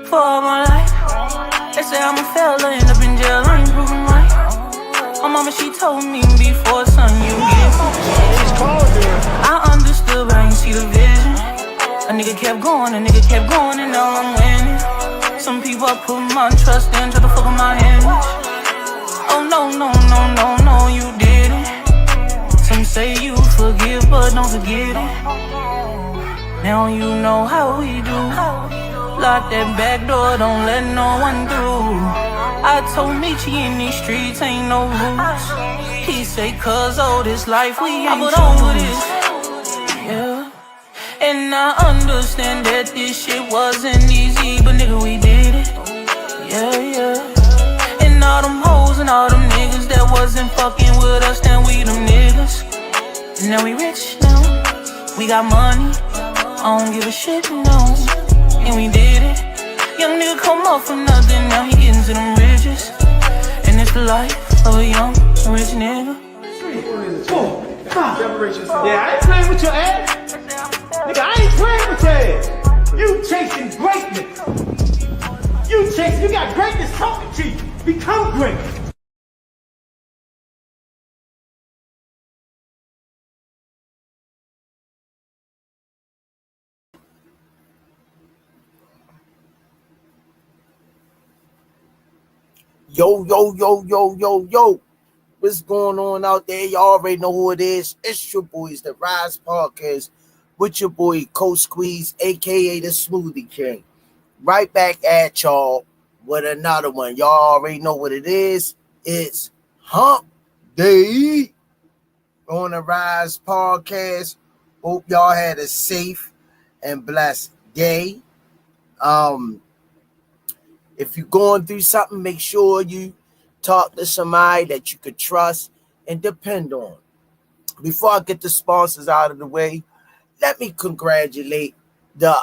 for all my life. They say I'm a failure, end up in jail, I ain't proven right. My mama, she told me before, son, you get I understood, but I ain't see the vision. A nigga kept going, and now I'm winning. Some people I put my trust in, try to fuck with my image. Oh no, you didn't. Some say you forgive, but don't forget it. Now you know how we do. Lock that back door, don't let no one through. I told Michi in these streets ain't no rules. He say, cause all this life we ain't put on with this. Yeah. And I understand that this shit wasn't easy, but nigga, we did it. Yeah. And all them hoes and all them niggas that wasn't fucking with us, then we them niggas. And now we rich now, we got money, I don't give a shit, no. And we did it. Young nigga come up from nothing, now he getting to them riches. And it's the life of a young rich nigga. 3, 4, 5. Yeah, I ain't playing with your ass. Nigga, I ain't playing with your ass. You chasing greatness. You got greatness talking to you. Become great. Yo. What's going on out there? Y'all already know who it is. It's your boys, the Rize Podcast, with your boy, Coach Squeeze, a.k.a. the Smoothie King. Right back at y'all with another one. Y'all already know what it is. It's Hump Day on the Rize Podcast. Hope y'all had a safe and blessed day. If you're going through something, make sure you talk to somebody that you could trust and depend on. Before I get the sponsors out of the way, let me congratulate the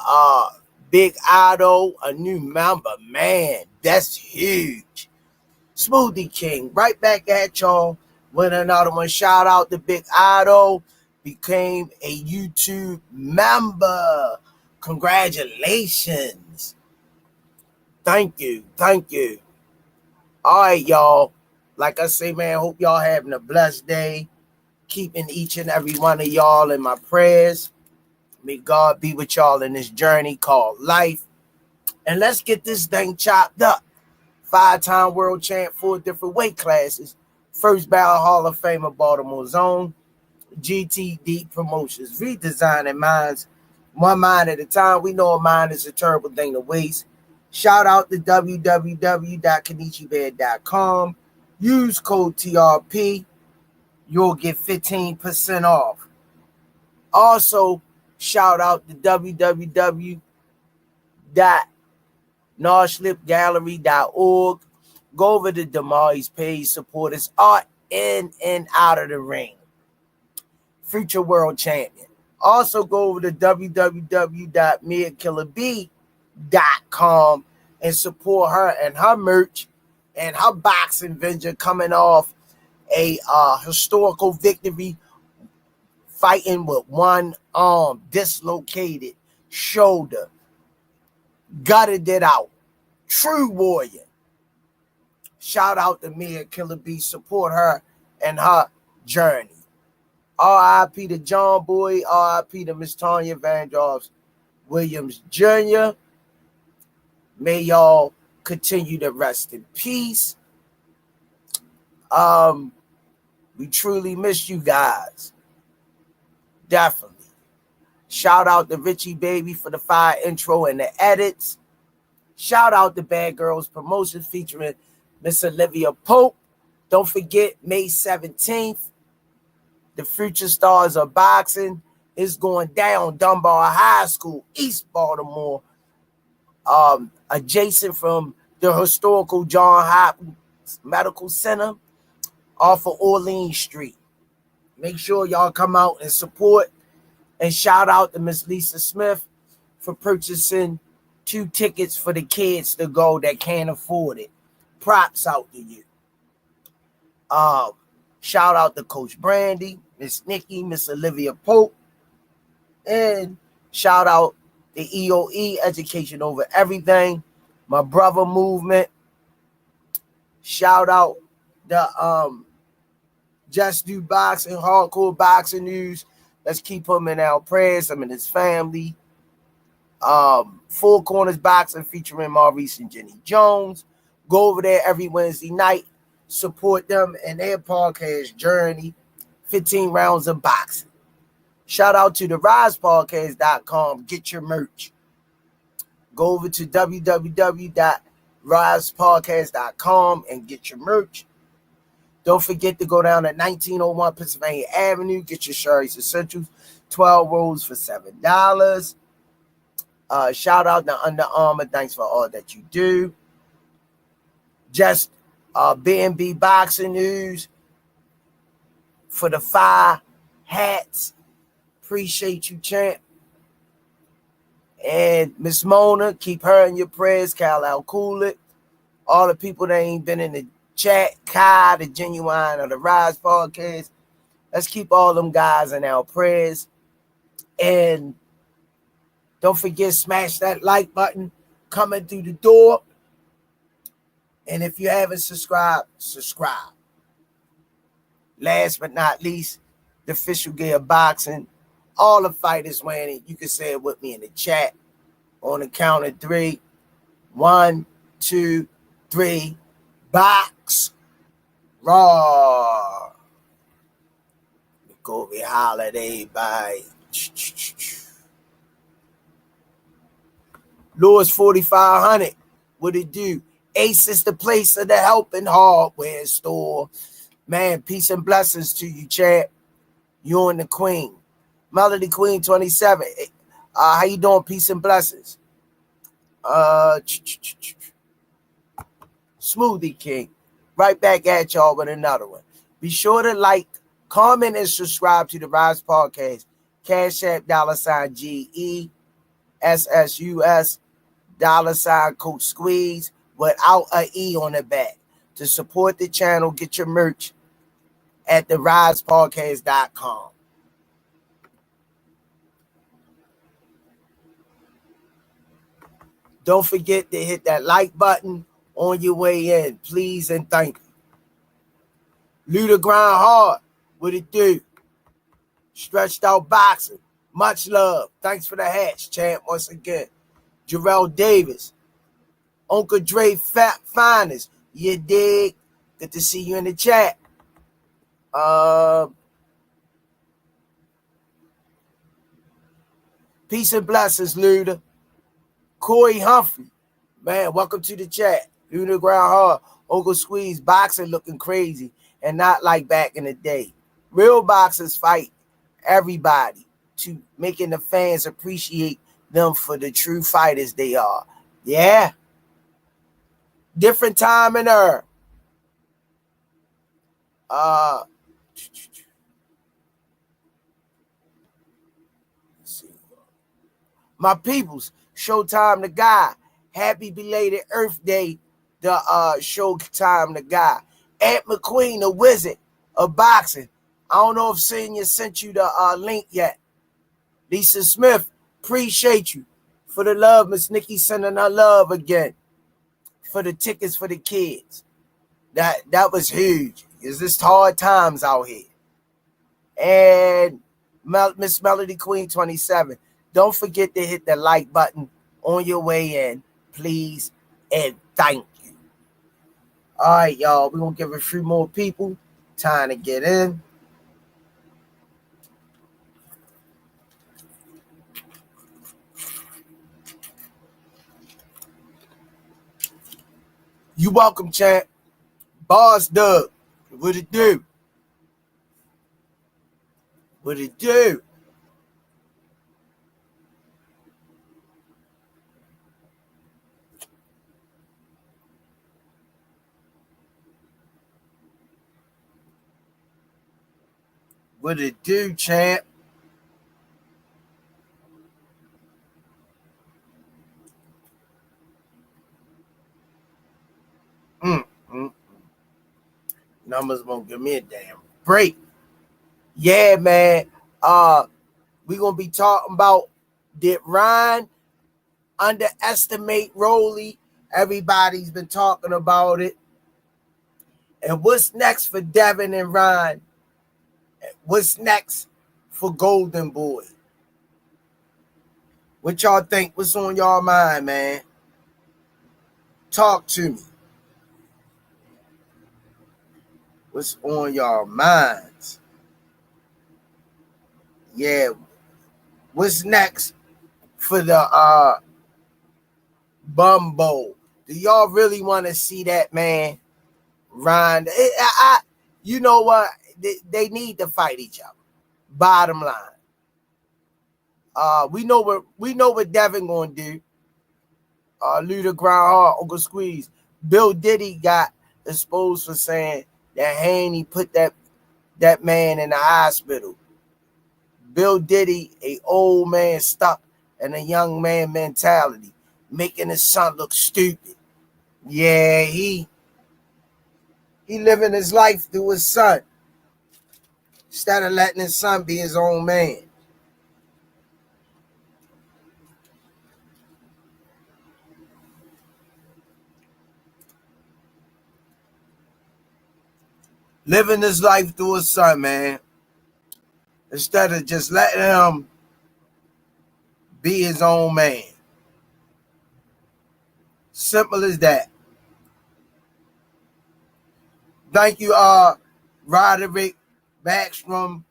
Big Idol, a new member. Man, that's huge. Smoothie King, right back at y'all with another one. Shout out to Big Idol, became a YouTube member. Congratulations. Thank you. All right, y'all. Like I say, man, hope y'all having a blessed day. Keeping each and every one of y'all in my prayers. May God be with y'all in this journey called life. And let's get this thing chopped up. 5-time world champ, 4 different weight classes. First ballot Hall of Famer, Baltimore Zone. GTD Promotions. Redesigning minds. One mind at a time. We know a mind is a terrible thing to waste. Shout out to www.kenichibed.com. Use code TRP. You'll get 15% off. Also, shout out to www.norslipgallery.org. Go over to Damari's page. Support his art in and out of the ring. Future world champion. Also, go over to www.miakillerb.com and support her and her merch and her boxing venture coming off a historical victory, fighting with one arm, dislocated shoulder, gutted it out. True warrior. Shout out to Mia Killer B. Support her and her journey. R.I.P. to John Boy. R.I.P. to Miss Tanya Vandross Williams Jr. May y'all continue to rest in peace. We truly miss you guys. Definitely. Shout out to Richie Baby for the fire intro and the edits. Shout out to Bad Girls Promotions featuring Miss Olivia Pope. Don't forget, May 17th, the Future Stars of Boxing is going down. Dunbar High School, East Baltimore, adjacent from the historical John Hopkins Medical Center off of Orleans Street. Make sure y'all come out and support. And shout out to Miss Lisa Smith for purchasing 2 tickets for the kids to go that can't afford it. Props out to you. Shout out to Coach Brandy, Miss Nikki, Miss Olivia Pope, and shout out to EOE, Education Over Everything. my brother movement. Shout out the Just Do Boxing, Hardcore Boxing News. Let's keep him in our prayers, him and his family. Four Corners Boxing featuring Maurice and Jenny Jones. Go over there every Wednesday night. Support them and their podcast journey. 15 rounds of boxing. Shout out to the RizePodcast.com. Get your merch. Go over to www.RizePodcast.com and get your merch. Don't forget to go down to 1901 Pennsylvania Avenue. Get your Sherry's Essentials. 12 rolls for $7. Shout out to Under Armour. Thanks for all that you do. Just B&B Boxing News for the 5 hats. Appreciate you, champ. And Miss Mona, keep her in your prayers. Kal Coolett. All the people that ain't been in the chat. Kai, the Genuine of the Rize Podcast. Let's keep all them guys in our prayers. And don't forget, smash that like button coming through the door. And if you haven't subscribed, subscribe. Last but not least, the official gear of boxing. All the fighters wearing it. You can say it with me in the chat. On the count of 3. 1, 2, 3. Box. Raw. Kobe Holiday by Lewis 4500. What it do? Ace is the place of the helping hardware store. Man, peace and blessings to you, champ. You and the queen. Melody Queen 27. How you doing? Peace and blessings. Smoothie King. Right back at y'all with another one. Be sure to like, comment, and subscribe to the Rize Podcast. Cash App $GESSUS $Coach Squeeze without an E on the back. To support the channel, get your merch at therizepodcast.com. Don't forget to hit that like button on your way in, please and thank you. Luda Grind Hard, what it do? Stretched Out Boxing, much love. Thanks for the hats, champ, once again. Jarrell Davis, Uncle Dre Finest, you dig? Good to see you in the chat. Peace and blessings, Luda. Corey Humphrey, man, welcome to the chat. Luda Ground Hard, Uncle Squeeze, boxing looking crazy and not like back in the day. Real boxers fight everybody to making the fans appreciate them for the true fighters they are. Yeah. Different time and era. Let's see. My peoples, Showtime the Guy. Happy belated Earth Day. The Showtime the Guy. Ant McQueen, the Wizard of Boxing. I don't know if Senior sent you the link yet. Lisa Smith, appreciate you for the love. Miss Nikki sending her love again for the tickets for the kids. That was huge. It's just hard times out here. And Miss Melody Queen 27. Don't forget to hit the like button on your way in, please, and thank you. All right, y'all. We're going to give a few more people time to get in. You welcome, champ. Boss Doug. What it do? What it do? What it do, champ? Numbers won't give me a damn break. Yeah, man. We're gonna be talking about, did Ryan underestimate Roelly Everybody's been talking about it. And what's next for Devin and Ryan? What's next for Golden Boy? What y'all think? What's on y'all mind, man? Talk to me. What's on y'all minds? Yeah. What's next for the Bumbo? Do y'all really want to see that, man? Ryan, you know what? They need to fight each other. Bottom line. We know what Devin gonna do. Luda Groundhog, Uncle Squeeze. Bill Diddy got exposed for saying that Haney put that man in the hospital. Bill Diddy, a old man stuck in a young man mentality, making his son look stupid. Yeah, he living his life through his son instead of letting his son be his own man. Living his life through his son, man, instead of just letting him be his own man. Simple as that. Thank you, Roderick, Backstrom,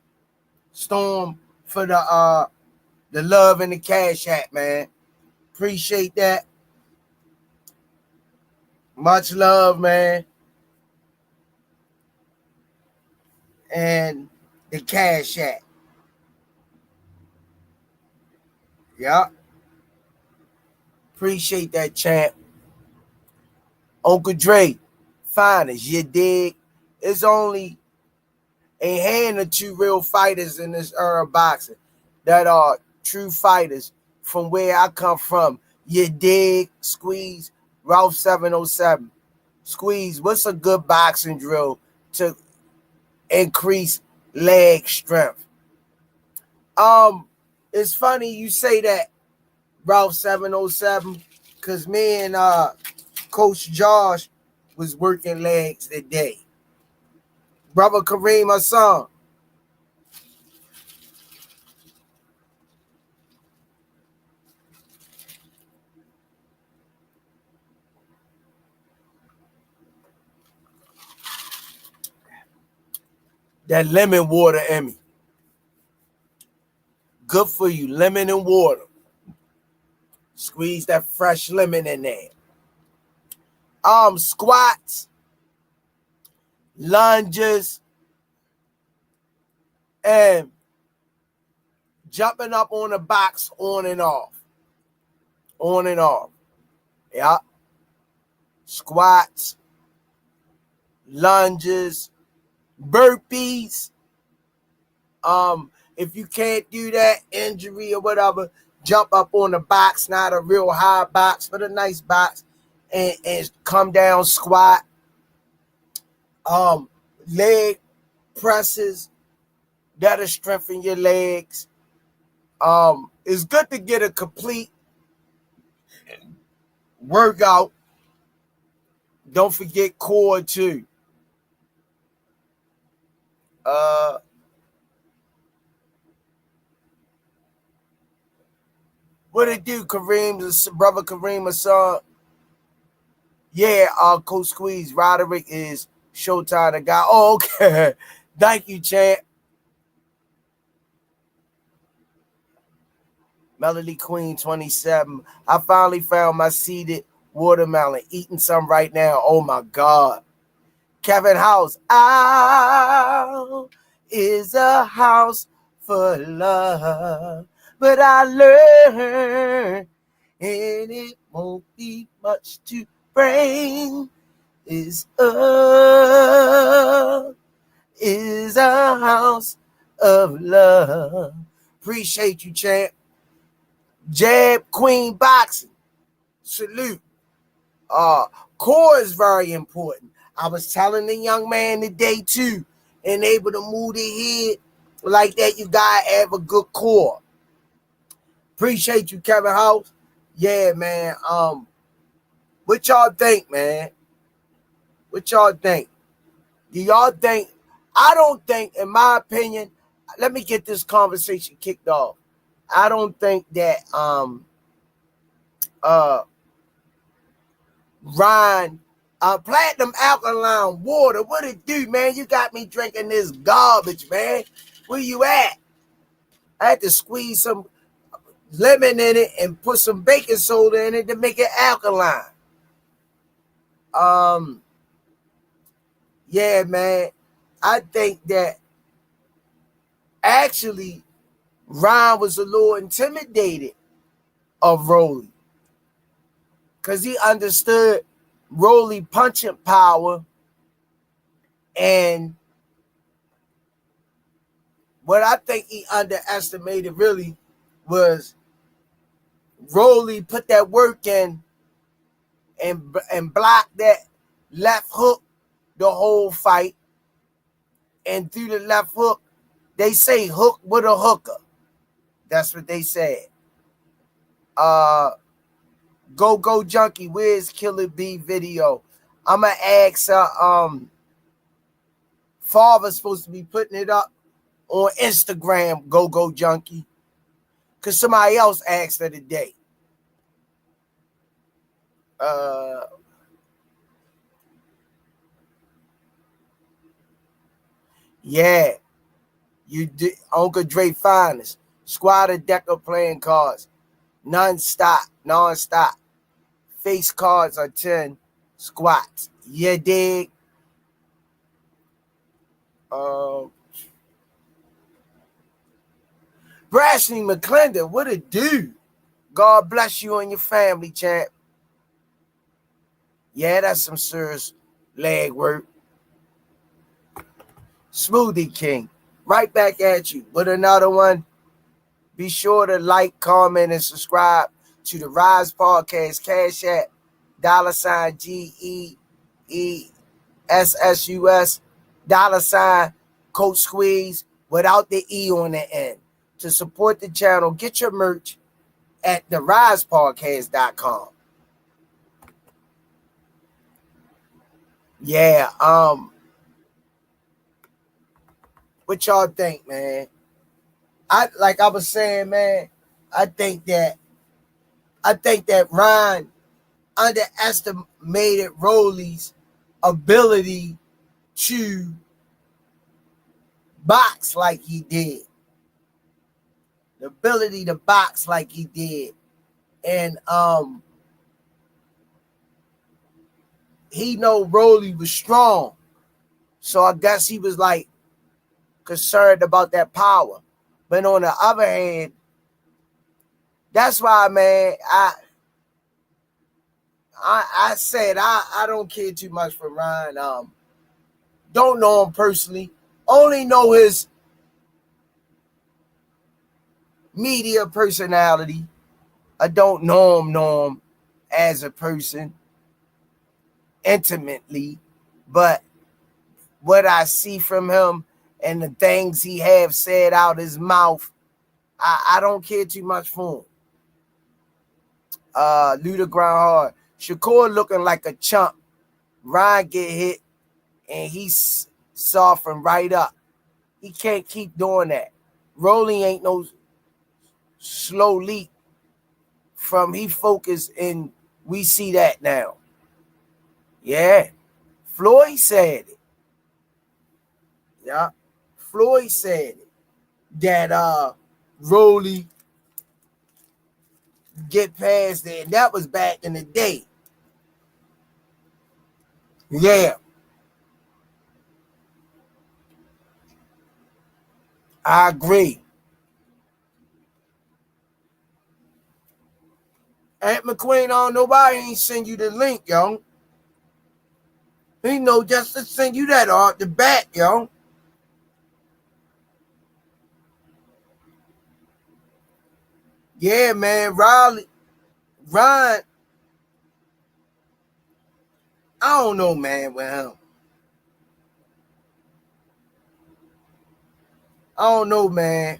Storm, for the love and the cash app, man. Appreciate that. Much love, man. And the cash app. Yeah. Appreciate that, champ. Uncle Dre, finest, you dig? It's only a hand or two real fighters in this era of boxing that are true fighters from where I come from. You dig? Squeeze, Ralph 707. Squeeze, what's a good boxing drill to increase leg strength? It's funny you say that, Ralph 707, because me and Coach Josh was working legs today. Brother Kareem Hassan. That lemon water, Emmy. Good for you, lemon and water. Squeeze that fresh lemon in there. Squats, lunges, and jumping up on the box on and off. On and off. Yeah. Squats, lunges, burpees. If you can't do that, injury or whatever, jump up on the box, not a real high box, but a nice box, and come down, squat. Leg presses, that'll strengthen your legs. It's good to get a complete workout. Don't forget core too. What it do, Kareem? Brother Kareem Hassan. Yeah, Coach Squeeze, Roderick is Showtime the guy. Oh, okay. Thank you, champ. Melody Queen 27. I finally found my seeded watermelon. Eating some right now. Oh my God. Kevin House. Ow is a house for love. But I learned, and it won't be much to bring. Is a house of love. Appreciate you, champ. Jab Queen Boxing. Salute. Core is very important. I was telling the young man today too, and able to move the head like that, you gotta have a good core. Appreciate you, Kevin House. Yeah, man. What y'all think, man? What y'all think? Do y'all think? I don't think, in my opinion, let me get this conversation kicked off. I don't think that Ryan platinum alkaline water, what it do, man? You got me drinking this garbage, man. Where you at? I had to squeeze some lemon in it and put some baking soda in it to make it alkaline. Yeah, man. I think that actually Ryan was a little intimidated of Roelly because he understood Roelly punching power, and what I think he underestimated really was Roelly put that work in and blocked that left hook the whole fight, and through the left hook, they say hook with a hooker. That's what they said. Go Junkie, where's Killer B video? I'ma ask Father's supposed to be putting it up on Instagram, Go Junkie. Cause somebody else asked her today. Yeah, you did Uncle Dre Finest. Squad of Decker playing cards. Non-stop. Face cards are 10 squats. Yeah, dig. Brashley McClendon, what a dude. God bless you and your family, champ. Yeah, that's some serious leg work. Smoothie King, right back at you with another one. Be sure to like, comment, and subscribe to the Rize Podcast. Cash App, $GEESSUS, $Coach Squeeze without the E on the end. To support the channel, get your merch at therizepodcast.com. Yeah, what y'all think, man? Like I was saying, man, I think that Ryan underestimated Roelly's ability to box like he did. The ability to box like he did. And he know Roelly was strong. So I guess he was like concerned about that power. But on the other hand, that's why, man, I said I don't care too much for Ryan. Don't know him personally. Only know his media personality. I don't know him as a person intimately, but what I see from him and the things he have said out his mouth, I don't care too much for him. Luda Ground Hard. Shakur looking like a chump. Ryan get hit and he's softened right up. He can't keep doing that. Roelly ain't no slow leap from he focused, and we see that now. Yeah. Floyd said it. Yeah. Floyd said it. That Roelly get past it. And that was back in the day. Yeah. I agree. Aunt McQueen, nobody ain't send you the link, yo. He know just to send you that off the bat, yo. Yeah, man, Ryan, I don't know, man, with him. I don't know, man.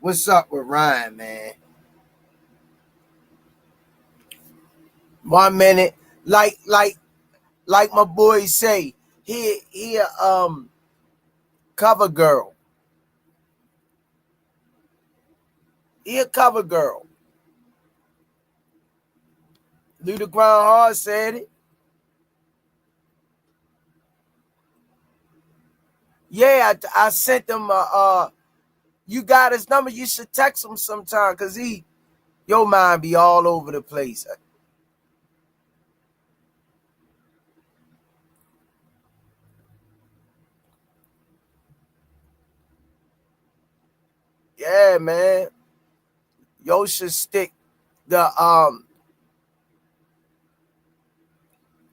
What's up with Ryan, man? 1 minute, like my boys say, he a cover girl. He a cover girl. Luther Ground Hard said it. Yeah, I sent him you got his number. You should text him sometime because your mind be all over the place. Yeah, man. Yo should stick the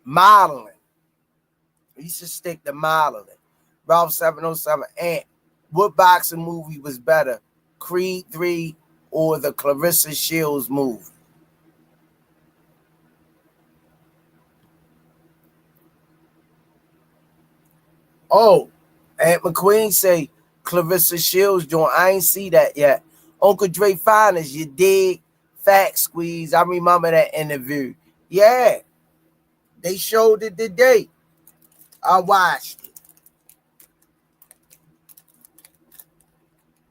modeling. You should stick the modeling. Ralph 707. And what boxing movie was better? Creed 3 or the Clarissa Shields movie? Oh, Aunt McQueen say Clarissa Shields joint. I ain't see that yet. Uncle Dre Finest, you dig? Fat Squeeze. I remember that interview. Yeah. They showed it today. I watched it.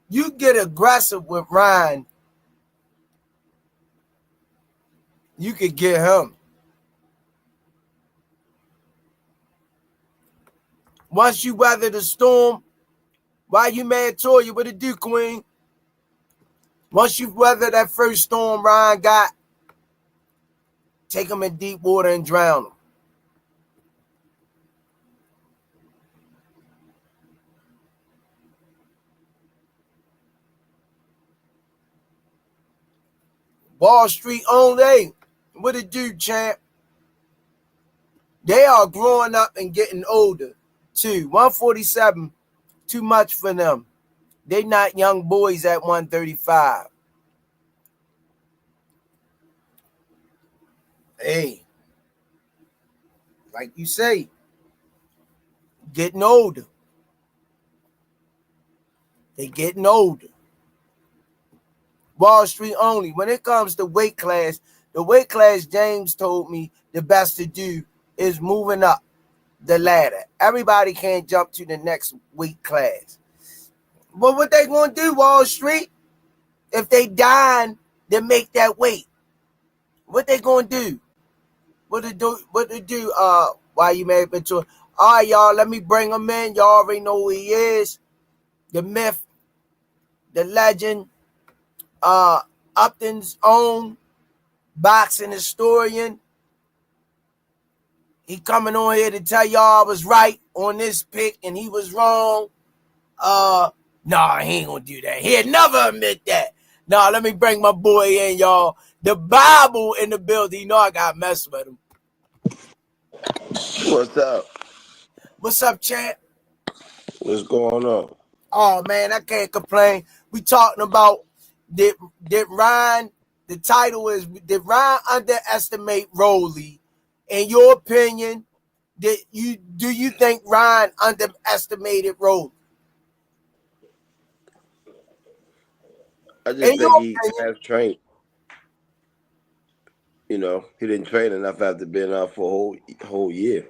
You get aggressive with Ryan, you could get him. Once you weather the storm, why you mad, Toya? What it do, Queen? Once you weather that first storm Ryan got, take him in deep water and drown him. Wall Street only. What it do, champ? They are growing up and getting older, too. 147, too much for them. They not young boys at 135. Hey, like you say, getting older. They getting older. Wall Street only. When it comes to weight class, the weight class James told me the best to do is moving up the ladder. Everybody can't jump to the next weight class. But what they gonna do, Wall Street? If they dying to make that weight, what they gonna do? What to do? Why you mad into it? All right, y'all, let me bring him in. Y'all already know who he is. The myth, the legend, Upton's own boxing historian. He coming on here to tell y'all I was right on this pick and he was wrong. Nah, he ain't gonna do that. He'll never admit that. Nah, let me bring my boy in, y'all. The Bible in the building. You know I gotta mess with him. What's up? What's up, champ? What's going on? Oh man, I can't complain. We talking about did Ryan, the title is, did Ryan underestimate Roelly? In your opinion, do you think Ryan underestimated Roelly? I just think he half trained. You know, he didn't train enough after being out for a whole year.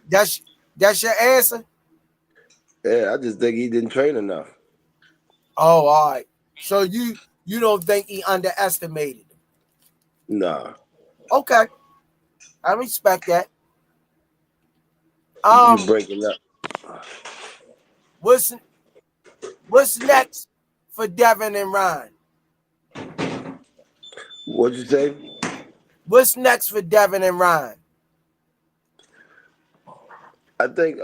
That's your answer? Yeah, I just think he didn't train enough. Oh, all right. So you don't think he underestimated him? Nah. Okay. I respect that. You breaking up. What's next for Devin and Ryan? What'd you say? What's next for Devin and Ryan? I think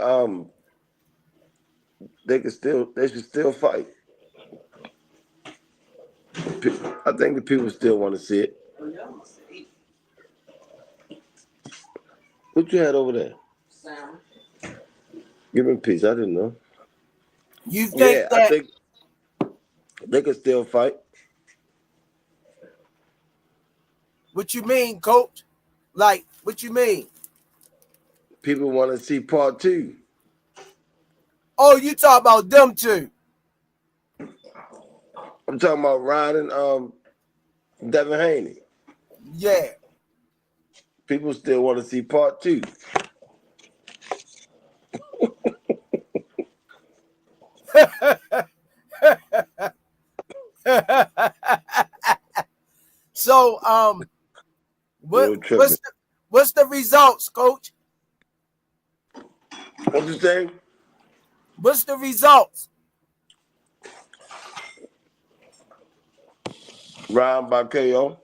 they should still fight. I think the people still want to see it. What you had over there? Give him peace. I didn't know. You think that? I think they can still fight. What you mean, coach? Like, what you mean? People want to see part 2. Oh, you talk about them two. I'm talking about Ryan and Devin Haney. Yeah. People still want to see part 2. So Still tripping. what's the results, Coach? What you saying? What's the results? Ryan by KO.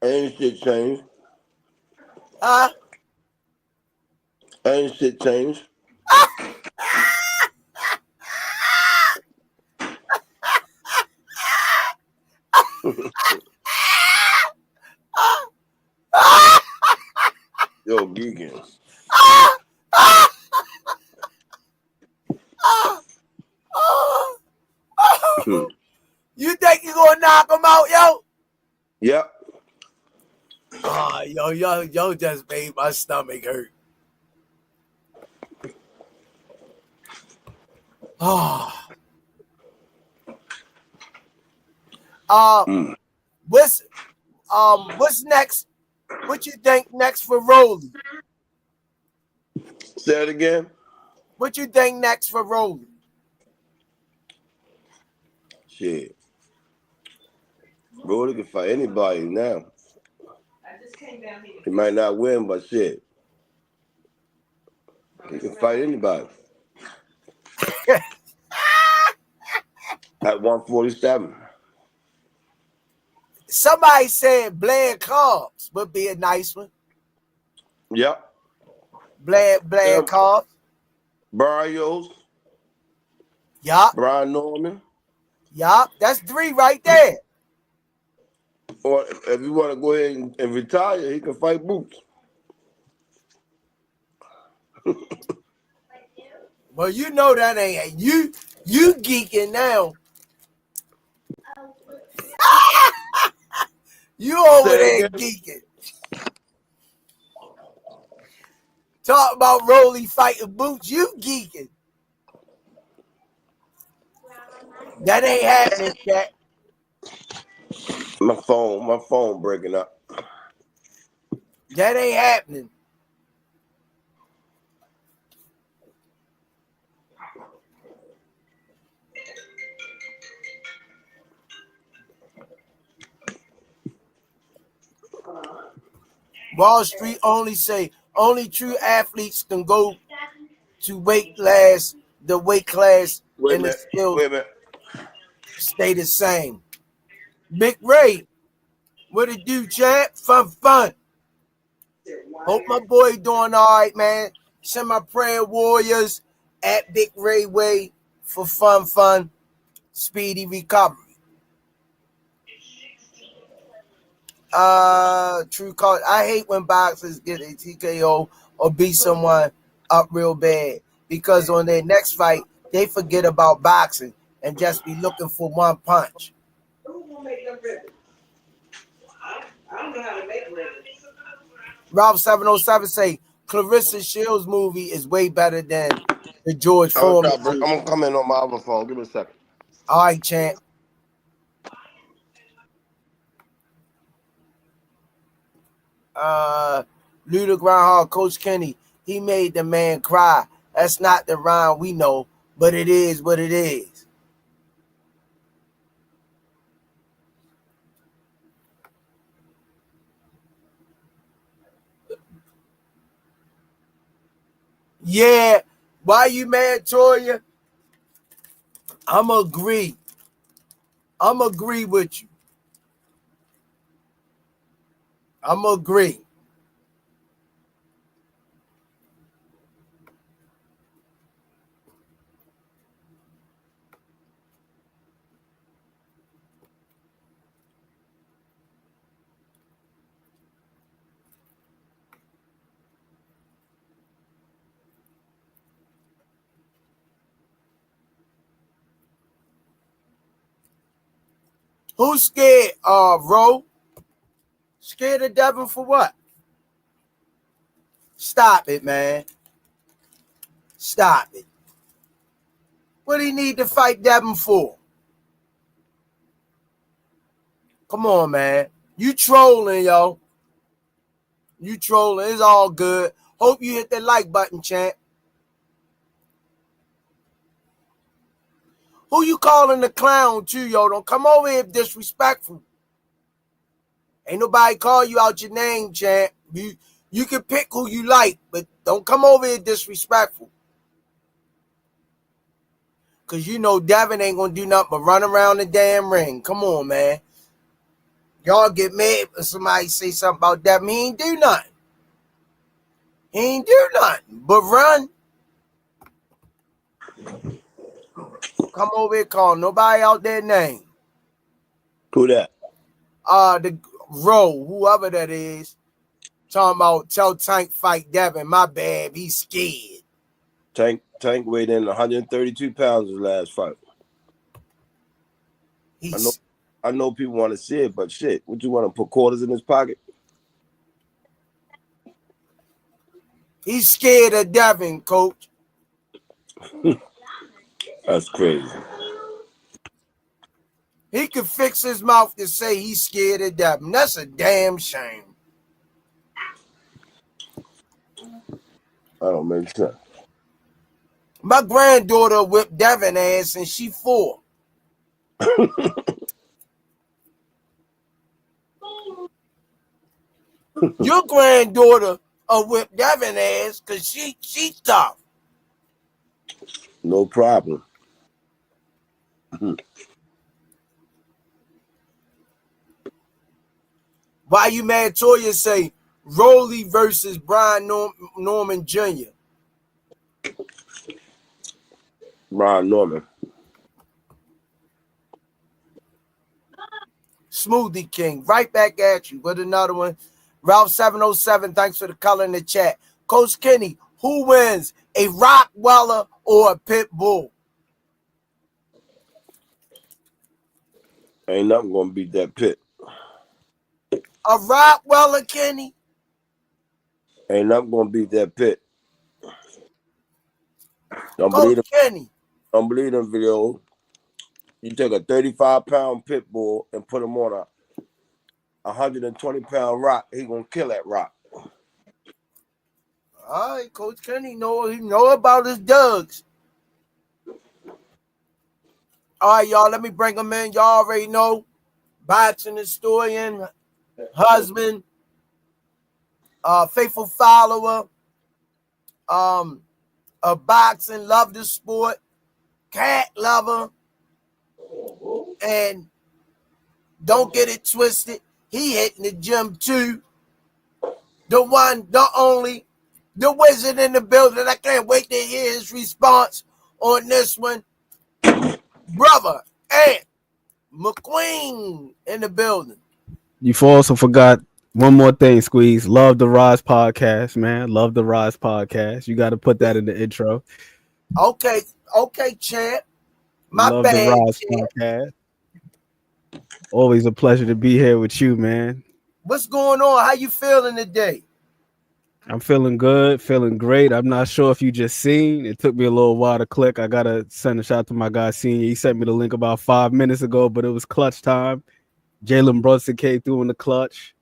Ain't shit changed. Huh? Ain't shit changed. Yo, geeking. You think you gonna knock him out, yo? Yep. Yo just made my stomach hurt. What's next? What you think next for Roelly? Say it again. What you think next for Roelly? Shit. Roelly can fight anybody now. He might not win, but shit. He can fight anybody. At 147. Somebody said Blair Cobbs would be a nice one. Yep. Blair Cobbs. Barrios. Yup. Brian Norman. Yup. That's 3 right there. Or if you want to go ahead and retire, he can fight Boots. Well, you know that ain't you geeking now. You over there geeking. Talk about Roelly fighting Boots. You geeking. That ain't happening, Jack. My phone breaking up. That ain't happening. Wall Street only say only true athletes can go to the weight class Wait a and the minute. still Wait a minute. stay the same. Big Ray, what it do, champ? Fun. Hope my boy doing all right, man. Send my prayer warriors at Big Ray Way for fun, speedy recovery. True call. I hate when boxers get a TKO or beat someone up real bad because on their next fight they forget about boxing and just be looking for one punch. Ralph 707 say Clarissa Shields movie is way better than the George I'm Foreman gonna movie. come in on my other phone. Give me a second. All right, champ. Luda Groundhog, Coach Kenny, he made the man cry. That's not the rhyme we know, but it is what it is. Yeah, why you mad, Toya? I'm agree with you. I'm agree. Who's scared, Ro? Scared of Devin for what? Stop it, man. Stop it. What do you need to fight Devin for? Come on, man. You trolling, yo. You trolling. It's all good. Hope you hit that like button, champ. Who you calling the clown too, yo? Don't come over here disrespectful. Ain't nobody call you out your name, champ. You can pick who you like, but don't come over here disrespectful. Because you know Devin ain't going to do nothing but run around the damn ring. Come on, man. Y'all get mad when somebody say something about Devin. He ain't do nothing. He ain't do nothing but run. Come over here, call nobody out their name. Who that? The Roe, whoever that is, talking about tell Tank fight Devin. My bad, he's scared. Tank weighed in 132 pounds his last fight. I know people want to see it, but shit, what you want to put quarters in his pocket? He's scared of Devin, coach. That's crazy. He could fix his mouth to say he's scared of Devin. That's a damn shame. I don't make sense. My granddaughter whipped Devin ass and she 4. Your granddaughter whip Devin ass because she's tough. No problem. Why you mad? Toya say Roelly versus Brian Norman Jr. Brian Norman. Smoothie King, right back at you with another one. Ralph 707, thanks for the color in the chat. Coach Kenny, who wins, a Rottweiler or a Pit Bull? Ain't nothing gonna beat that pit. A Rottweiler, Kenny? Ain't nothing gonna beat that pit. Don't Coach Kenny. Don't believe them video. You take a 35-pound pit bull and put him on a 120-pound rock, he gonna kill that rock. All right, Coach Kenny he know about his dogs. All right, y'all, let me bring them in. Y'all already know. Boxing historian, husband, faithful follower, a boxing, love the sport, cat lover, and don't get it twisted. He hitting the gym too. The one, the only, the wizard in the building. I can't wait to hear his response on this one. Brother Ant McQueen in the building. You also forgot one more thing, Squeeze. Love the Rize podcast, man. Love the Rize podcast. You got to put that in the intro. Okay, champ. Love bad, the Rize champ. podcast. Always a pleasure to be here with you, man. What's going on? How you feeling today? I'm feeling good, feeling great. I'm not sure if you just seen. It took me a little while to click. I got to send a shout to my guy, Senior. He sent me the link about 5 minutes ago, but it was clutch time. Jalen Brunson came through in the clutch.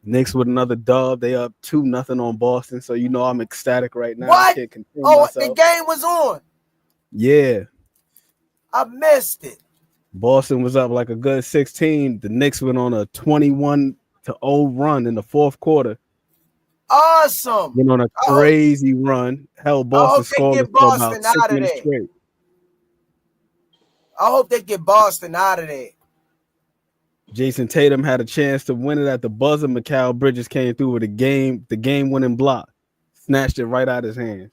Knicks with another dub. They up 2-0 on Boston. So, you know, I'm ecstatic right now. What? I can't contain myself. The game was on. Yeah. I missed it. Boston was up like a good 16. The Knicks went on a 21-0 run in the fourth quarter. Awesome. Went on a crazy run. Held Boston scoreless for about 6 minutes straight. I hope they get Boston out of there. Jason Tatum had a chance to win it at the buzzer. Mikal Bridges came through with the game-winning block. Snatched it right out of his hands.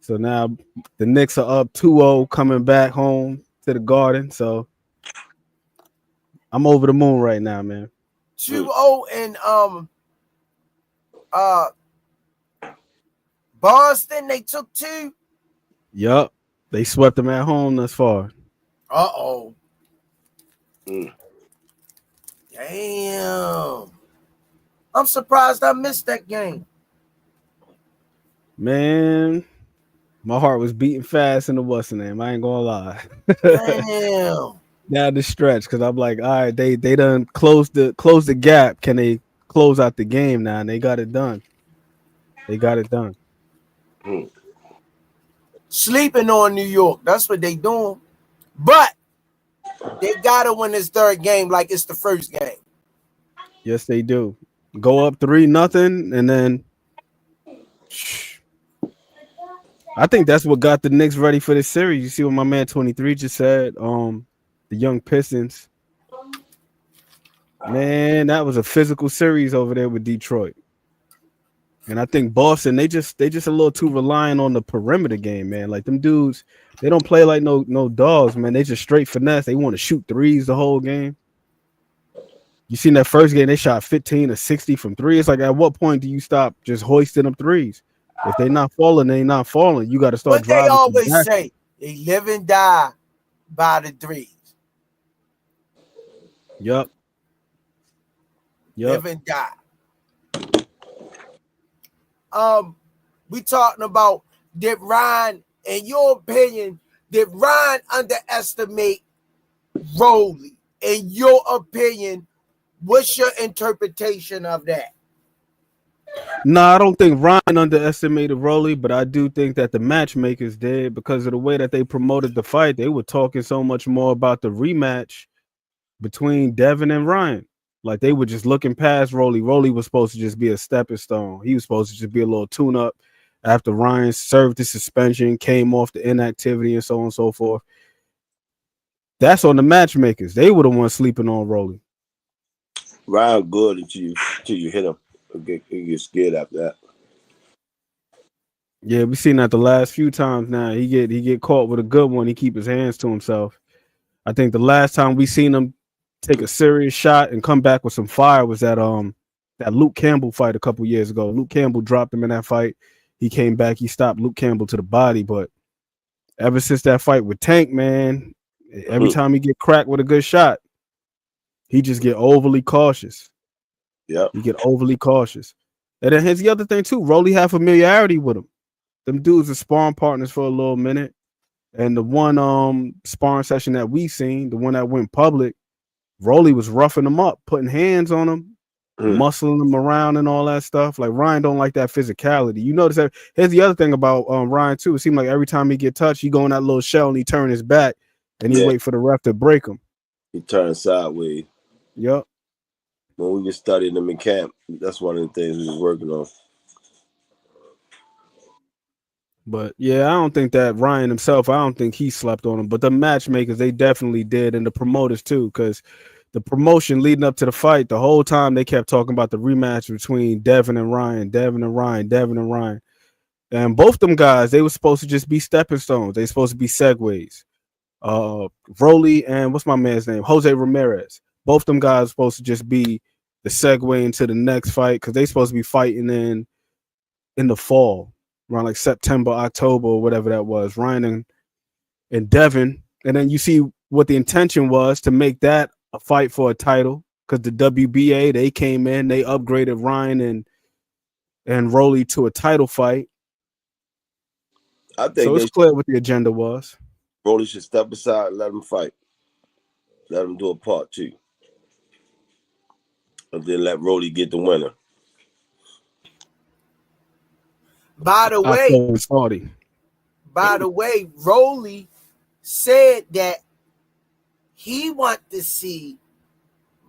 So now the Knicks are up 2-0 coming back home to the Garden. So I'm over the moon right now, man. 2-0 and Boston, they took 2. Yup. They swept them at home thus far. Uh-oh. Damn. I'm surprised I missed that game. Man, my heart was beating fast in the what's the name. I ain't gonna lie. Damn. Down the stretch, because I'm like, all right, they done closed the gap. Can they close out the game now? And they got it done. They got it done. Sleeping on New York. That's what they doing. But they gotta win this third game like it's the first game. Yes, they do. Go up 3-0, and then I think that's what got the Knicks ready for this series. You see what my man 23 just said? The young Pistons. Man, that was a physical series over there with Detroit. And I think Boston, they just a little too reliant on the perimeter game, man. Like them dudes, they don't play like no dogs, man. They just straight finesse. They want to shoot threes the whole game. You seen that first game, they shot 15 to 60 from three. It's like, at what point do you stop just hoisting them threes? If they not falling, they not falling. You got to start What they driving. always say, they live and die by the threes. Yup. Live and die. We talking about, did Ryan, in your opinion, did Ryan underestimate Roelly? In your opinion, what's your interpretation of that? No, I don't think Ryan underestimated Roelly, but I do think that the matchmakers did, because of the way that they promoted the fight. They were talking so much more about the rematch between Devin and Ryan. Like, they were just looking past Roelly. Roelly was supposed to just be a stepping stone. He was supposed to just be a little tune-up after Ryan served the suspension, came off the inactivity, and so on and so forth. That's on the matchmakers. They were the ones sleeping on Roelly. Ryan good until you hit him. You get scared after that. Yeah, we've seen that the last few times now. He get caught with a good one. He keep his hands to himself. I think the last time we seen him take a serious shot and come back with some fire was that Luke Campbell fight a couple years ago. Luke Campbell dropped him in that fight. He came back. He stopped Luke Campbell to the body. But ever since that fight with Tank, man, every time he get cracked with a good shot, he just get overly cautious. Yeah, he get overly cautious. And then here's the other thing too. Roelly had familiarity with him. Them dudes are sparring partners for a little minute. And the one sparring session that we seen, the one that went public, Roelly was roughing him up, putting hands on him, muscling him around and all that stuff. Like, Ryan don't like that physicality. You notice that. Here's the other thing about Ryan too. It seemed like every time he get touched, he go in that little shell and he turn his back and he wait for the ref to break him. He turned sideways. Yep. When we were studying him in camp, that's one of the things we was working on. But yeah, I don't think that Ryan himself, I don't think he slept on him. But the matchmakers, they definitely did, and the promoters too, because the promotion leading up to the fight, the whole time they kept talking about the rematch between Devin and Ryan. And both them guys, they were supposed to just be stepping stones. They supposed to be segues. Roelly and what's my man's name? Jose Ramirez. Both them guys are supposed to just be the segue into the next fight, because they supposed to be fighting in the fall, around like September, October, or whatever that was. Ryan and Devin. And then you see what the intention was, to make that a fight for a title, because the WBA, they came in, they upgraded Ryan and Roelly to a title fight. I think so it's clear what the agenda was. Roelly should step aside and let him fight. Let him do a part two. And then let Roelly get the winner. By the way, Roelly said that he want to see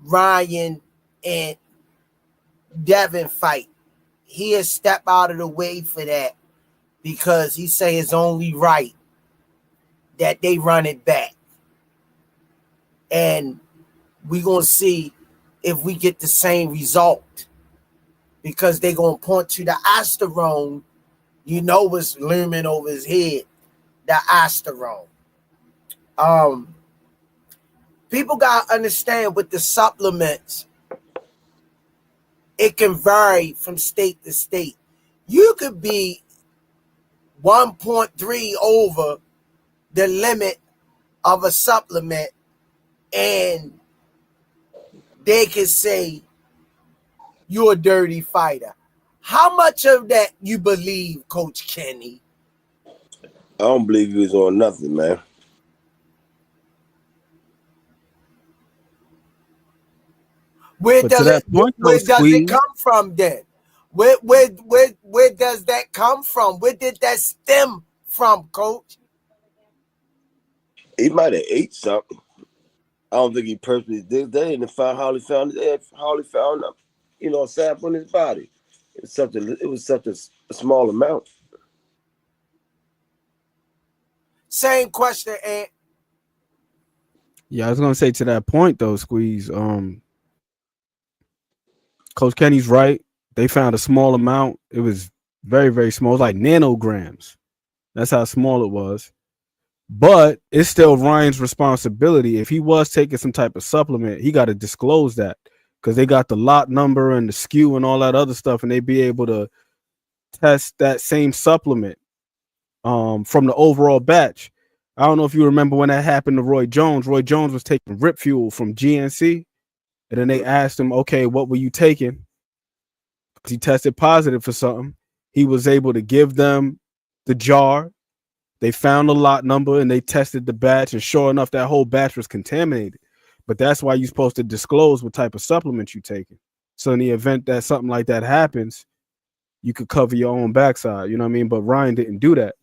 Ryan and Devin fight. He has stepped out of the way for that, because he say it's only right that they run it back. And we're going to see if we get the same result, because they're going to point to the asterone. You know what's looming over his head, the asterone. People got to understand with the supplements, it can vary from state to state. You could be 1.3 over the limit of a supplement, and they can say you're a dirty fighter. How much of that you believe, Coach Kenny? I don't believe he was on nothing, man. Where But to does that it point, though, where does it Squeeze, come from then? Where does that come from? Where did that stem from, Coach? He might have ate something. I don't think he purposely did. They didn't find how he found it. How he found a sample in his body. It was such a small amount. Same question, and yeah, I was gonna say to that point though, Squeeze. Coach Kenny's right. They found a small amount. It was very, very small. It was like nanograms. That's how small it was. But it's still Ryan's responsibility. If he was taking some type of supplement, he got to disclose that because they got the lot number and the SKU and all that other stuff, and they be able to test that same supplement from the overall batch. I don't know if you remember when that happened to Roy Jones. Roy Jones was taking Rip Fuel from GNC, and then they asked him, "Okay, what were you taking?" He tested positive for something. He was able to give them the jar. They found the lot number and they tested the batch, and sure enough, that whole batch was contaminated. But that's why you're supposed to disclose what type of supplement you're taking. So in the event that something like that happens, you could cover your own backside. You know what I mean? But Ryan didn't do that.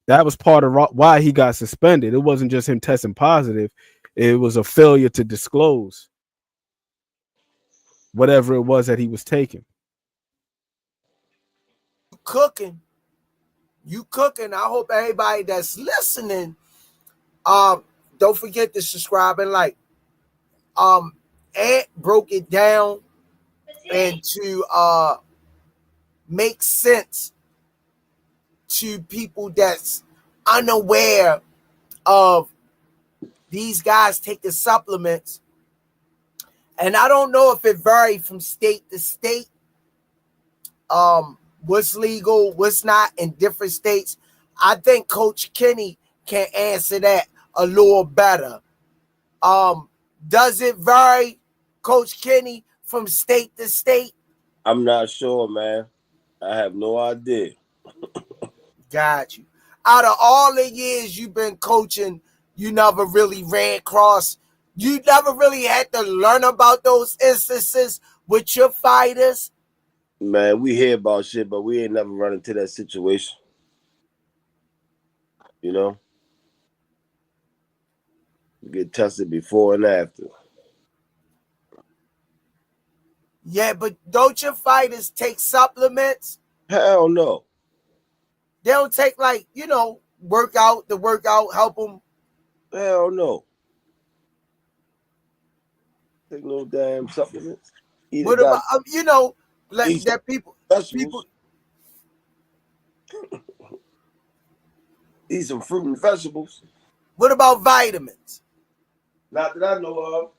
That was part of why he got suspended. It wasn't just him testing positive. It was a failure to disclose whatever it was that he was taking. cooking. You cooking. I hope everybody that's listening, don't forget to subscribe and like. Ant broke it down and to make sense to people that's unaware of these guys taking supplements. And I don't know if it varies from state to state. What's legal, what's not in different states. I think Coach Kenny can answer that a little better. Does it vary, Coach Kenny, from state to state? I'm not sure, man. I have no idea. Got you. Out of all the years you've been coaching, you never really ran across, you never really had to learn about those instances with your fighters? Man, we hear about shit, but we ain't never run into that situation. You know? You get tested before and after. Yeah, but don't your fighters take supplements? Hell no. They don't take workout, help them. Hell no. Take no damn supplements. What about eat that people vegetables. Eat some fruit and vegetables. What about vitamins? Not that I know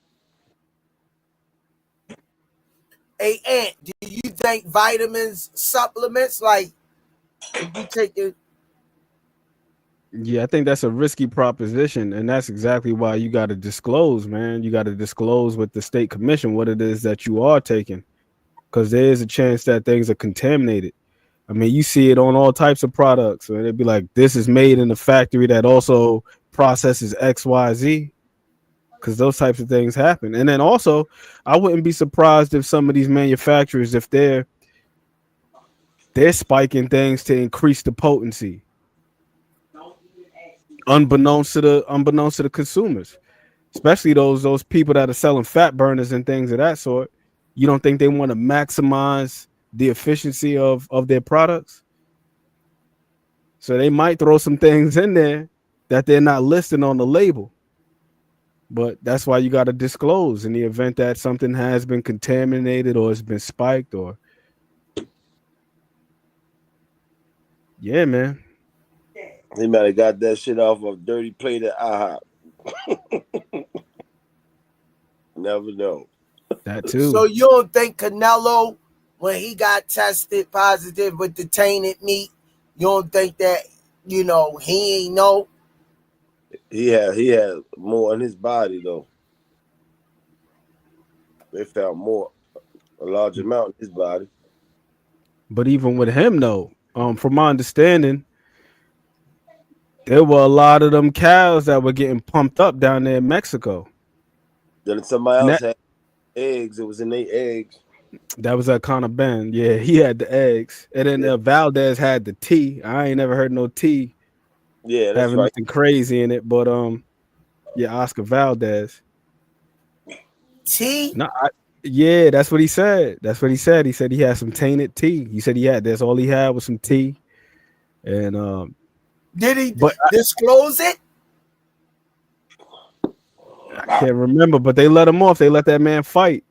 of. Hey, Ant, do you think vitamins, supplements, like if you take it? Yeah, I think that's a risky proposition, and that's exactly why you got to disclose, man. You got to disclose with the state commission what it is that you are taking, because there is a chance that things are contaminated. I mean, you see it on all types of products, and it'd be like, this is made in a factory that also processes X, Y, Z, because those types of things happen. And then also, I wouldn't be surprised if some of these manufacturers, if they're spiking things to increase the potency, unbeknownst to the consumers, especially those people that are selling fat burners and things of that sort. You don't think they want to maximize the efficiency of their products? So they might throw some things in there that they're not listing on the label. But that's why you got to disclose in the event that something has been contaminated or has been spiked or. Yeah, man. He might have got that shit off of dirty plate at IHOP. Never know. That too. So you don't think Canelo, when he got tested positive with the tainted meat, you don't think that, he ain't know? He had more in his body though. They found more, a large amount in his body. But even with him though, from my understanding, there were a lot of them cows that were getting pumped up down there in Mexico. Then somebody And else had eggs. It was in their eggs. that was at Conor Ben. Yeah, he had the eggs. And then Yeah, Valdez had the tea. I ain't never heard no tea yeah, that's having right. nothing crazy in it. But yeah, Oscar Valdez. T. No, yeah, that's what he said. That's what he said. He said he had some tainted tea. He said that's all he had was some tea. And Did he but disclose it? I can't remember, but they let him off. They let that man fight.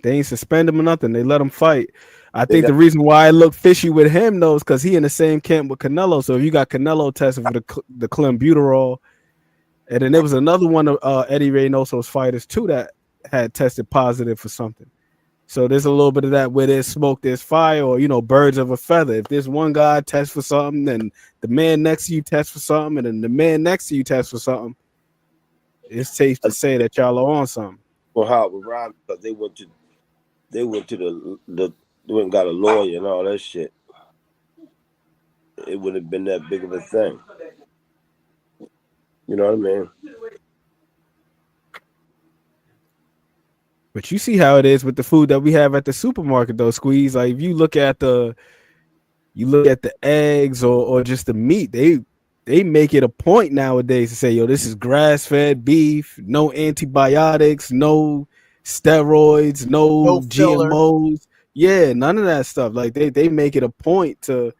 They ain't suspend him or nothing. They let him fight. I They think got the reason why I look fishy with him though is because he in the same camp with Canelo. So if you got Canelo tested for the clenbuterol, and then there was another one of Eddie Reynoso's fighters too that had tested positive for something. So there's a little bit of that where there's smoke, there's fire, or birds of a feather. If there's one guy tests for something, then the man next to you tests for something, and then the man next to you tests for something, it's safe to say that y'all are on something. for Howard with Rob because they went to the they went and got a lawyer and all that shit. It wouldn't have been that big of a thing. You know what I mean? But you see how it is with the food that we have at the supermarket, though. Squeeze. Like if you look at the eggs or just the meat, they make it a point nowadays to say, yo, this is grass-fed beef, no antibiotics, no steroids, no No filler. GMOs. Yeah, none of that stuff. Like they make it a point to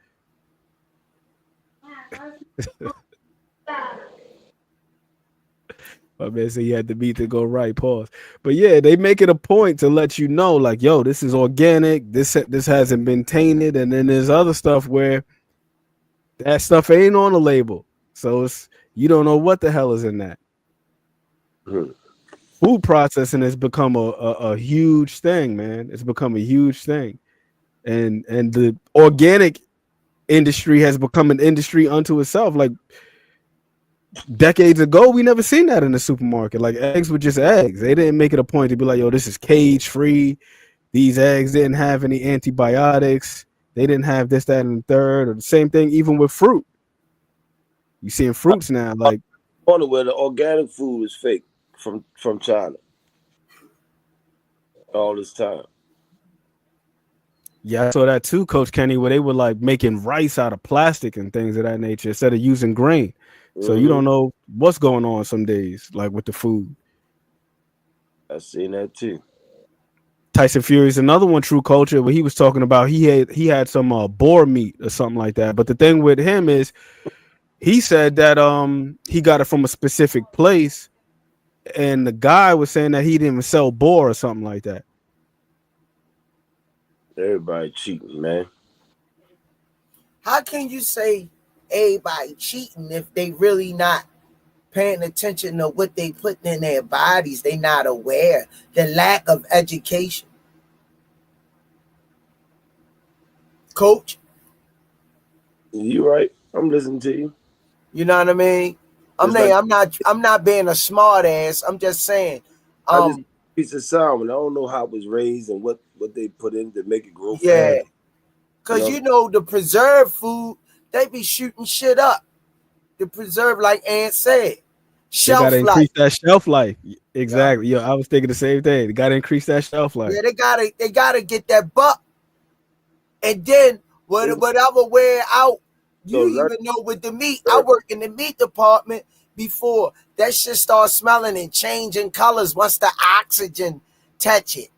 my man said you had the meat to go right, pause. But yeah, they make it a point to let you know, like, yo, this is organic, this hasn't been tainted, and then there's other stuff where that stuff ain't on the label. So you don't know what the hell is in that. Hmm. Food processing has become a huge thing, man. It's become a huge thing. And the organic industry has become an industry unto itself. Like decades ago, we never seen that in the supermarket. Like eggs were just eggs. They didn't make it a point to be like, yo, this is cage free. These eggs didn't have any antibiotics. They didn't have this, that, and the third. Or the same thing even with fruit. You seeing fruits now, like Only where the organic food is fake from China all this time. yeah, I saw that too, Coach Kenny, where they were like making rice out of plastic and things of that nature instead of using grain. So you don't know what's going on some days, like with the food. I seen that too. Tyson Fury's another one, True Culture, where he was talking about he had some boar meat or something like that. But the thing with him is he said that he got it from a specific place, and the guy was saying that he didn't even sell boar or something like that. Everybody cheating, man. How can you say everybody cheating if they really not paying attention to what they putting in their bodies? They not aware. The lack of education. Coach, You right. I'm listening to you. you know what I mean? I'm not being a smart ass. I'm just saying. I just piece of salmon. I don't know how it was raised and what they put in to make it grow Yeah. fast. Because the preserved food, they be shooting shit up. The preserve, like Aunt said, shelf They gotta life. increase that shelf life. Exactly. Yeah. Yo, I was thinking the same thing. They gotta increase that shelf life. Yeah, they gotta get that buck. And then whatever wear out, you even know with the meat. I work in the meat department before. That shit starts smelling and changing colors once the oxygen touch it.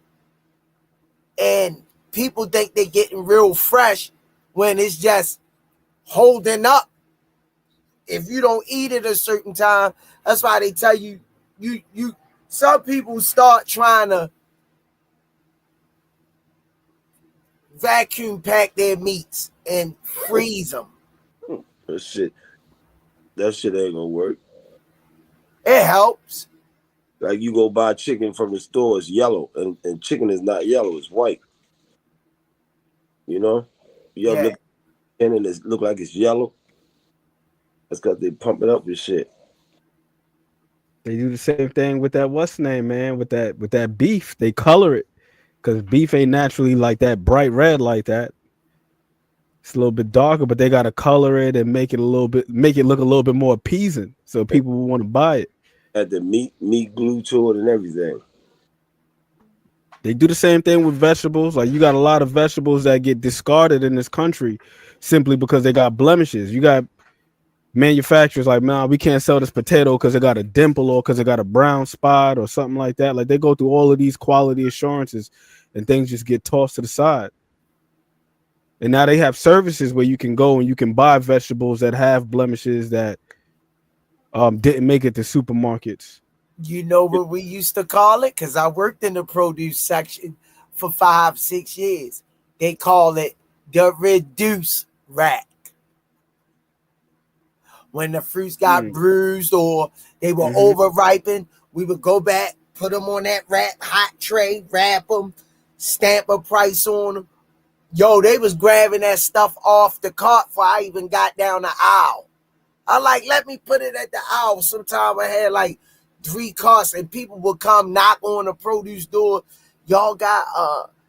And people think they're getting real fresh when it's just holding up. If you don't eat it a certain time, that's why they tell you some people start trying to vacuum pack their meats and freeze them. That shit ain't gonna work. It helps. Like you go buy chicken from the store, it's yellow, and chicken is not yellow, it's white. You know? You ever look at it and it look like it's yellow? That's because they pump it up with shit. They do the same thing with that what's name, man, with that beef. They color it because beef ain't naturally like that bright red like that. It's a little bit darker, but they gotta color it and make it look a little bit more appeasing, so people will want to buy it. Had the meat glue to it and everything. They do the same thing with vegetables. Like, you got a lot of vegetables that get discarded in this country simply because they got blemishes. You got manufacturers like, man, we can't sell this potato because it got a dimple or because it got a brown spot or something like that. Like, they go through all of these quality assurances and things just get tossed to the side. And now they have services where you can go and you can buy vegetables that have blemishes that didn't make it to supermarkets. You know what we used to call it? Because I worked in the produce section for 5-6 years. They call it the reduce rack. When the fruits got bruised or they were over-ripened, we would go back, put them on that hot tray, wrap them, stamp a price on them. Yo, they was grabbing that stuff off the cart before I even got down the aisle. I like, let me put it at the aisle. Sometimes I had like 3 carts and people would come knock on the produce door. Y'all got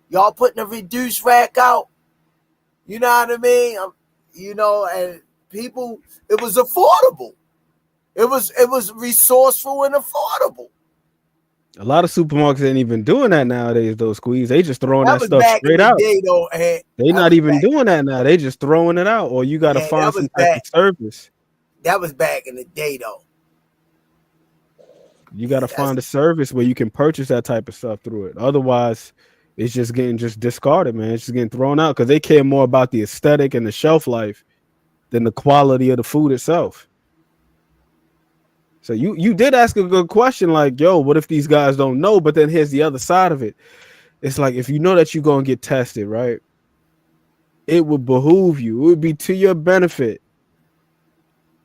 y'all putting a reduced rack out. You know what I mean? You know, and people, it was affordable. It was resourceful and affordable. A lot of supermarkets ain't even doing that nowadays, though, Squeeze. They just throwing that stuff straight out. They not even doing that now. They just throwing it out, or you got to find some type of service. That was back in the day, though. You got to find a service where you can purchase that type of stuff through it. Otherwise, it's just getting discarded, man. It's just getting thrown out because they care more about the aesthetic and the shelf life than the quality of the food itself. So you did ask a good question, like, yo, what if these guys don't know? But then here's the other side of it. It's like, if you know that you're going to get tested, right? It would behoove you. It would be to your benefit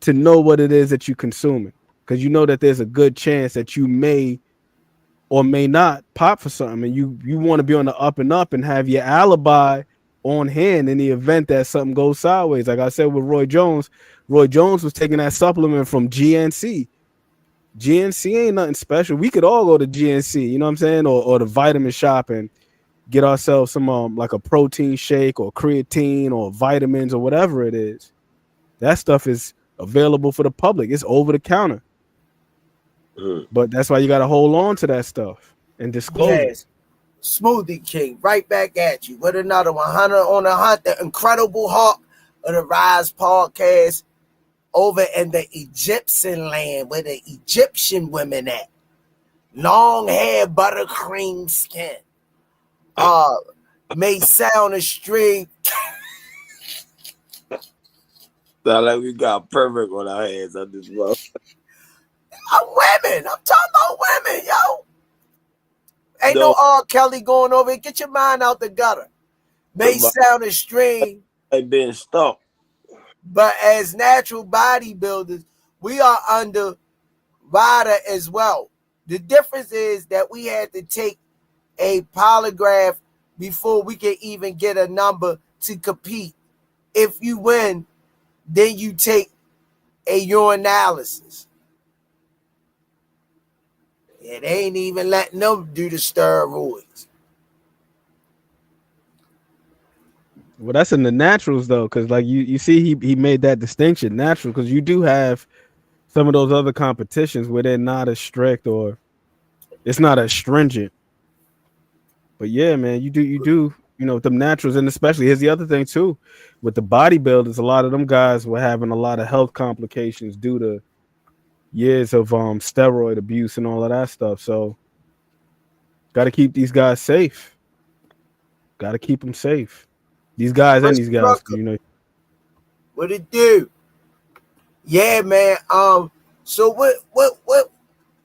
to know what it is that you're consuming, because you know that there's a good chance that you may or may not pop for something, and you want to be on the up and up and have your alibi on hand in the event that something goes sideways. Like I said with Roy Jones was taking that supplement from GNC. GNC ain't nothing special. We could all go to GNC, you know what I'm saying, or the vitamin shop and get ourselves some like a protein shake or creatine or vitamins or whatever it is. That stuff is available for the public. It's over the counter. But that's why you got to hold on to that stuff and disclose it. Smoothie King, right back at you with another 100 on the Hunt, the Incredible Hawk of the Rize podcast over in the Egyptian land where the Egyptian women at. Long hair, buttercream skin. May sound a string. Sound like we got perfect on our hands on this month. Women. I'm talking about women, yo. Ain't no R. Kelly going over here. Get your mind out the gutter. May sound extreme. Like being stuck. But as natural bodybuilders, we are under WADA as well. The difference is that we had to take a polygraph before we can even get a number to compete. If you win, then you take a urinalysis. It ain't even letting them do the steroids. Well, that's in the naturals, though, because like you see he made that distinction, natural, because you do have some of those other competitions where they're not as strict or it's not as stringent. But yeah, man, you do, you know, with them naturals, and especially here's the other thing too, with the bodybuilders, a lot of them guys were having a lot of health complications due to years of steroid abuse and all of that stuff. So got to keep these guys safe. Got to keep them safe. These guys and these guys, you know. What it do? Yeah, man. So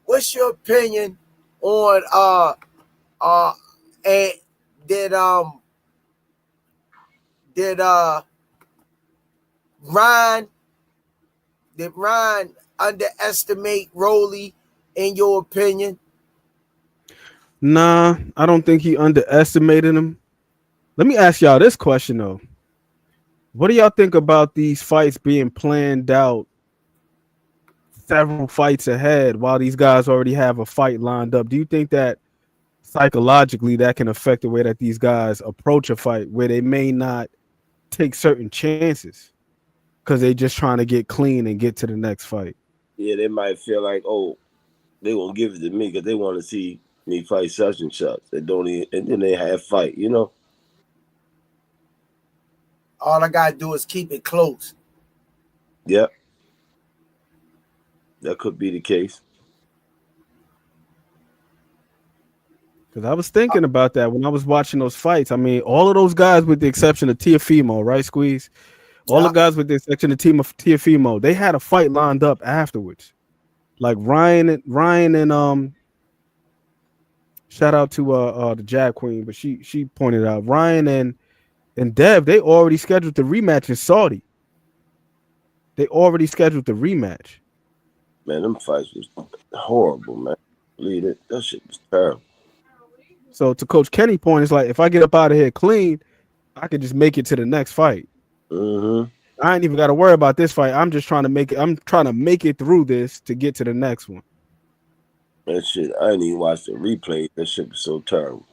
what's your opinion on and did Ryan underestimate Roelly in your opinion? Nah, I don't think he underestimated him. Let me ask y'all this question though. What do y'all think about these fights being planned out several fights ahead while these guys already have a fight lined up? Do you think that psychologically that can affect the way that these guys approach a fight where they may not take certain chances because they just trying to get clean and get to the next fight. Yeah, they might feel like, oh, they won't give it to me because they want to see me fight such and such. They don't even, and then they have fight, you know. All I gotta do is keep it close. Yep, that could be the case. Because I was thinking about that when I was watching those fights. I mean, all of those guys, with the exception of Tiafimo, right, Squeeze? All the guys with the exception of Tiafimo, they had a fight lined up afterwards. Like Ryan and shout out to the Jab Queen, but she pointed out Ryan and Dev, they already scheduled the rematch in Saudi. They already scheduled the rematch. Man, them fights was horrible, man. Leave it. That shit was terrible. So to Coach Kenny's point, it's like if I get up out of here clean, I could just make it to the next fight. Mm-hmm. I ain't even got to worry about this fight. I'm just trying to make it. I'm trying to make it through this to get to the next one. That shit, I didn't even watch the replay. That shit was so terrible.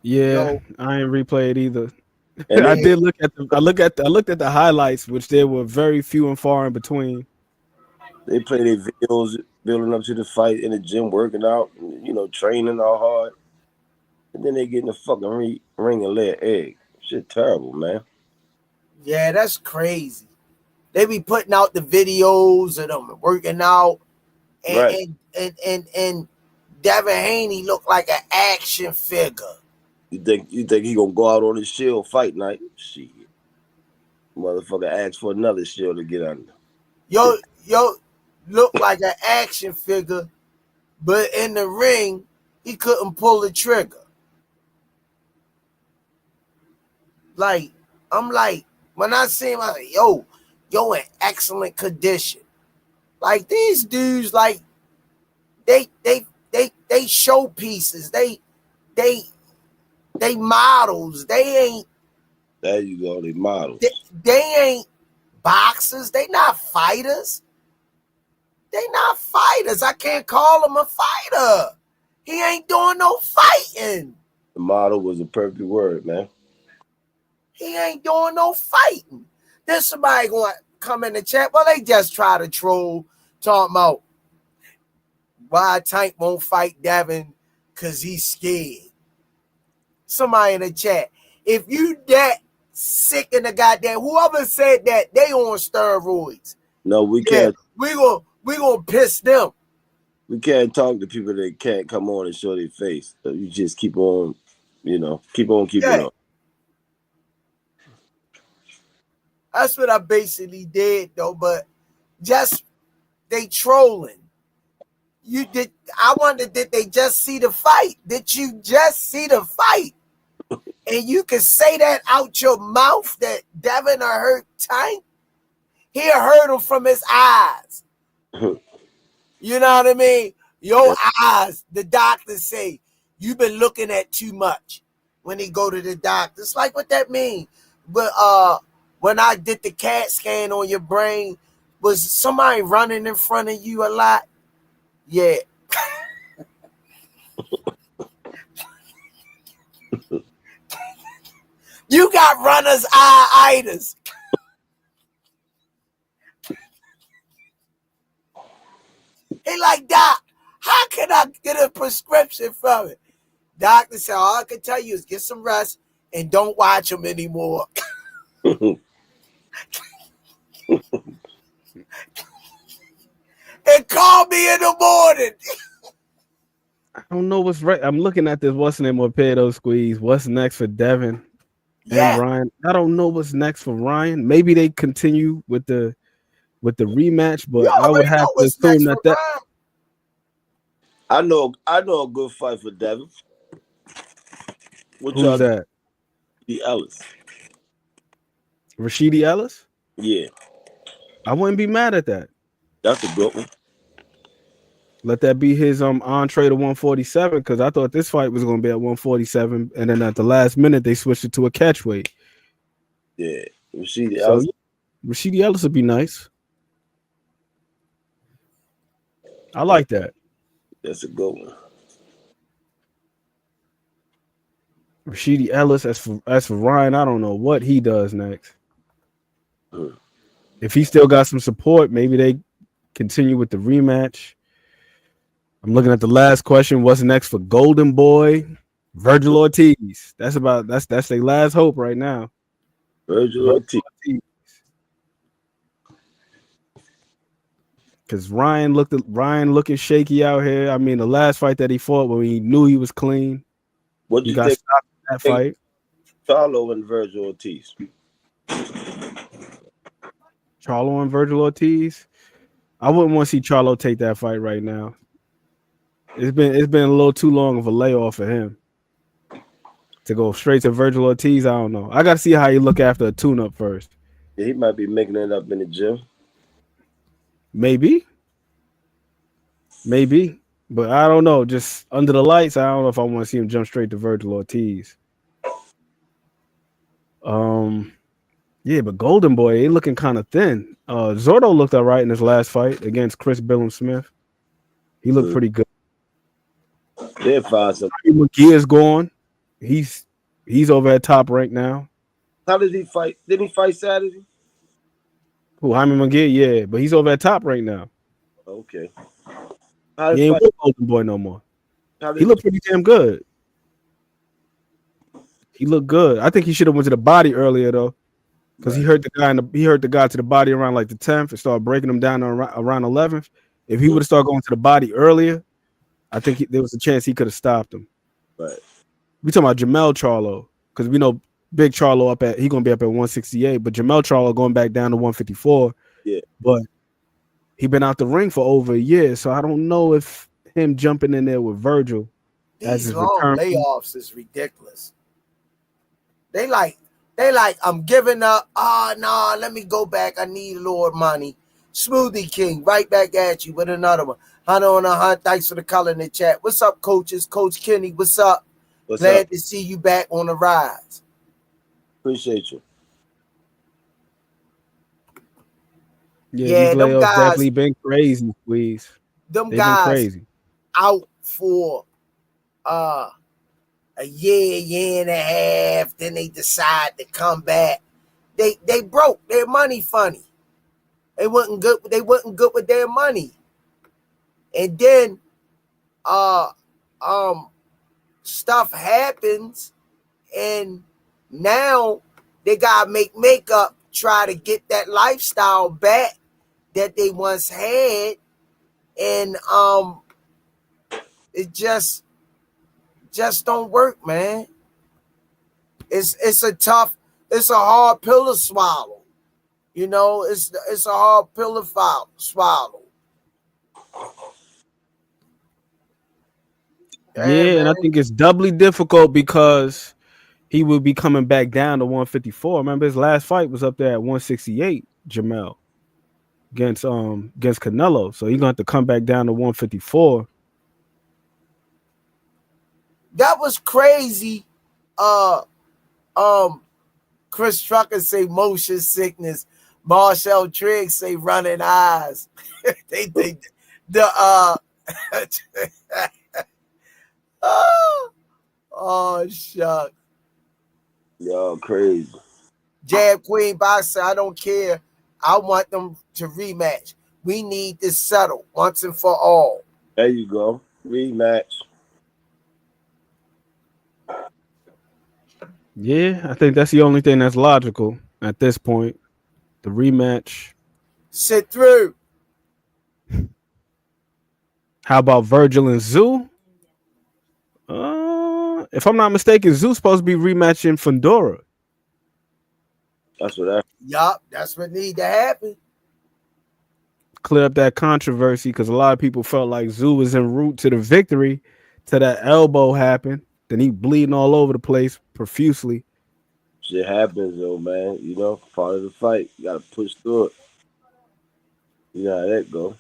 Yeah, I ain't replayed either. And I did look at I looked at the highlights, which there were very few and far in between. They play their videos building up to the fight in the gym, working out, you know, training all hard. And then they get in the fucking ring and lay an egg. Shit terrible, man. Yeah, that's crazy. They be putting out the videos of them working out. And Right. and Devin Haney looked like an action figure. You think he gonna go out on his shield fight night? Shit. Motherfucker asked for another shield to get under. Yo, looked like an action figure, but in the ring, he couldn't pull the trigger. Like, I'm like, when I see him, I'm like, yo in excellent condition. Like these dudes, like they showpieces. They models. They ain't. There you go. They models. They ain't boxers. They not fighters. They not fighters. I can't call him a fighter. He ain't doing no fighting. The model was a perfect word, man. He ain't doing no fighting. Then somebody going to come in the chat. Well, they just try to troll, talking about why Tank won't fight Devin because he's scared. Somebody in the chat. If you that sick in the goddamn, whoever said that, they on steroids. No, we can't. We gonna piss them. We can't talk to people that can't come on and show their face. So you just keep on, you know, keeping on. That's what I basically did, though. But just they trolling. You did. I wondered, did they just see the fight? Did you just see the fight? And you can say that out your mouth that Devin hurt Tank. He hurt him from his eyes. You know what I mean? Your eyes, the doctors say, you've been looking at too much when he go to the doctor. It's like what that mean. But when I did the CAT scan on your brain, was somebody running in front of you a lot? Yeah. You got runner's eye-itis. He like, Doc, how can I get a prescription from it? Doctor said, all I can tell you is get some rest and don't watch them anymore. And call me in the morning. I don't know what's right. I'm looking at this. What's the name of Pedo Squeeze? What's next for Devin and Ryan? I don't know what's next for Ryan. Maybe they continue with the rematch, but I would have to assume that I know a good fight for Devin. Who's that? Ellis. Rashidi Ellis? Yeah. I wouldn't be mad at that. That's a good one. Let that be his entree to 147, because I thought this fight was going to be at 147, and then at the last minute they switched it to a catchweight. Yeah, Rashidi Ellis. Rashidi Ellis would be nice. I like that. That's a good one. Rashidi Ellis. As for Ryan, I don't know what he does next. If he still got some support, maybe they continue with the rematch. I'm looking at the last question. What's next for Golden Boy? Virgil Ortiz. That's their last hope right now. Virgil Ortiz. Because Ryan looking shaky out here. I mean, the last fight that he fought when he knew he was clean, What do he you got think? stopped in that fight. Charlo and Virgil Ortiz. Charlo and Virgil Ortiz. I wouldn't want to see Charlo take that fight right now. It's been a little too long of a layoff for him to go straight to Virgil Ortiz. I don't know. I got to see how he look after a tune-up first. Yeah, he might be making it up in the gym. Maybe, but I don't know. Just under the lights, I don't know if I want to see him jump straight to Virgil Ortiz. Yeah, but Golden Boy, he looking kind of thin. Zordo looked all right in his last fight against Chris Billum Smith. He looked pretty good. They'll find some. McGee is gone. He's over at Top Rank now. How did he fight? Didn't he fight Saturday? Who, Jaime McGee? Yeah, but he's over at Top Rank now. Okay. He ain't with Golden Boy no more. He looked pretty damn good. He looked good. I think he should have went to the body earlier though, because he hurt the guy to the body around like the 10th and started breaking him down around 11th. If he would have started going to the body earlier, I think there was a chance he could have stopped him. Right. We talking about Jamel Charlo, because we know Big Charlo he gonna be up at 168, but Jamel Charlo going back down to 154. Yeah. But he been out the ring for over a year, so I don't know if him jumping in there with Virgil as These his long return layoffs is ridiculous. They like, I'm giving up. No, let me go back. I need a little money. Smoothie King, right back at you with another one. Hunter on a hunt. Thanks for the color in the chat. What's up, coaches? Coach Kenny, what's up? Glad to see you back on the rise. Appreciate you. Yeah, these layoffs definitely been crazy, please. They've guys been crazy. Out for a year and a half, then they decide to come back. They broke. Their money funny. They wasn't good with their money. And then stuff happens, and now they gotta make makeup, try to get that lifestyle back that they once had, and it just don't work, man. It's a hard pill to swallow. You know, it's a hard pill to swallow. Yeah, and I think it's doubly difficult because he will be coming back down to 154. Remember, his last fight was up there at 168, Jamel, against Canelo. So he's gonna have to come back down to 154. That was crazy. Chris Trucker say motion sickness. Marshall Triggs say running eyes. Oh shucks. Y'all crazy. Jab Queen Boxer, I don't care. I want them to rematch. We need this settled once and for all. There you go. Rematch. Yeah, I think that's the only thing that's logical at this point. The rematch. Sit through. How about Virgil and Zoo? If I'm not mistaken, Zoo's supposed to be rematching Fundora. That's what Yup, that's what need to happen. Clear up that controversy, because a lot of people felt like Zoo was en route to the victory till that elbow happened. Then he bleeding all over the place profusely. Shit happens though, man. You know, part of the fight. You gotta push through it. You know how that go.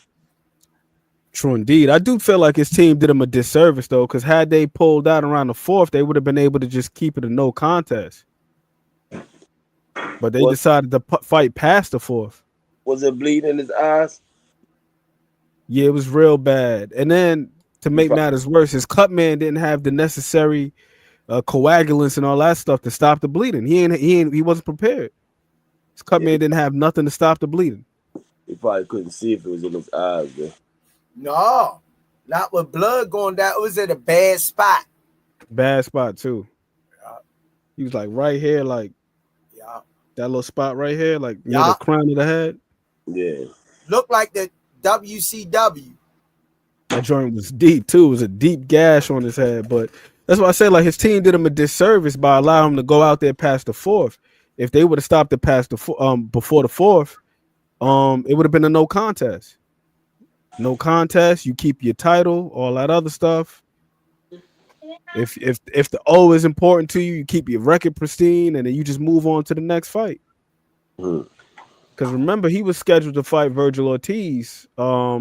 True indeed. I do feel like his team did him a disservice though, because had they pulled out around the 4th, they would have been able to just keep it a no contest. But they decided to fight past the 4th. Was it bleeding in his eyes? Yeah, it was real bad. And then to make matters worse, his cut man didn't have the necessary coagulants and all that stuff to stop the bleeding. He wasn't prepared. His cut man didn't have nothing to stop the bleeding. He probably couldn't see if it was in his eyes, man. No, not with blood going down. It was at a bad spot. Bad spot too. Yeah. He was like right here, like that little spot right here, like near the crown of the head. Yeah. Looked like the WCW. That joint was deep too. It was a deep gash on his head, but that's why I say like his team did him a disservice by allowing him to go out there past the fourth. If they would have stopped it past the before the fourth, it would have been a no contest. No contest. You keep your title, all that other stuff. If the O is important to you, you keep your record pristine, and then you just move on to the next fight. Because remember, he was scheduled to fight Virgil Ortiz. I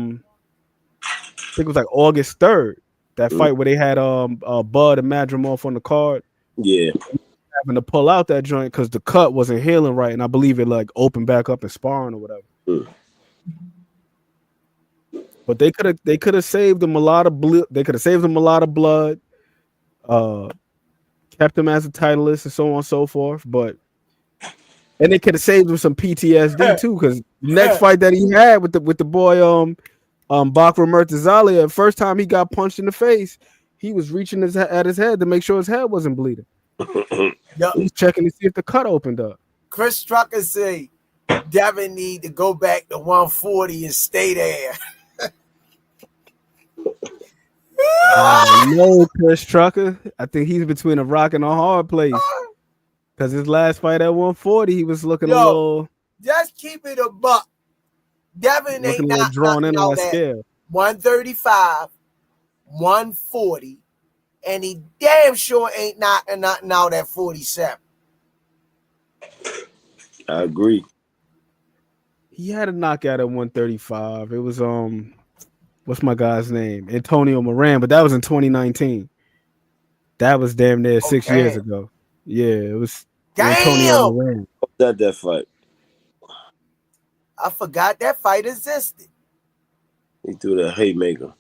think it was like August 3rd. That fight where they had Bud and Madrimov on the card. Yeah. Having to pull out that joint because the cut wasn't healing right, and I believe it like opened back up in sparring or whatever. But they could have saved him a lot of blood. They could have saved him a lot of blood. Kept him as a titleist and so on and so forth. And they could have saved him some PTSD too, because the next fight that he had with the boy Bakra Murtazalia, the first time he got punched in the face, he was reaching at his head to make sure his head wasn't bleeding. He's checking to see if the cut opened up. Chris Trucker say Devin need to go back to 140 and stay there. No, Chris Trucker. I think he's between a rock and a hard place. Because his last fight at 140, he was looking a little. Just keep it a buck. Devin ain't not drawn in on that scale. 135, 140, and he damn sure ain't knocking nothing out at 47. I agree. He had a knockout at 135. It was what's my guy's name? Antonio Moran, but that was in 2019. That was damn near 6 years ago. Yeah, it was Antonio Moran. That fight. I forgot that fight existed. He threw that haymaker.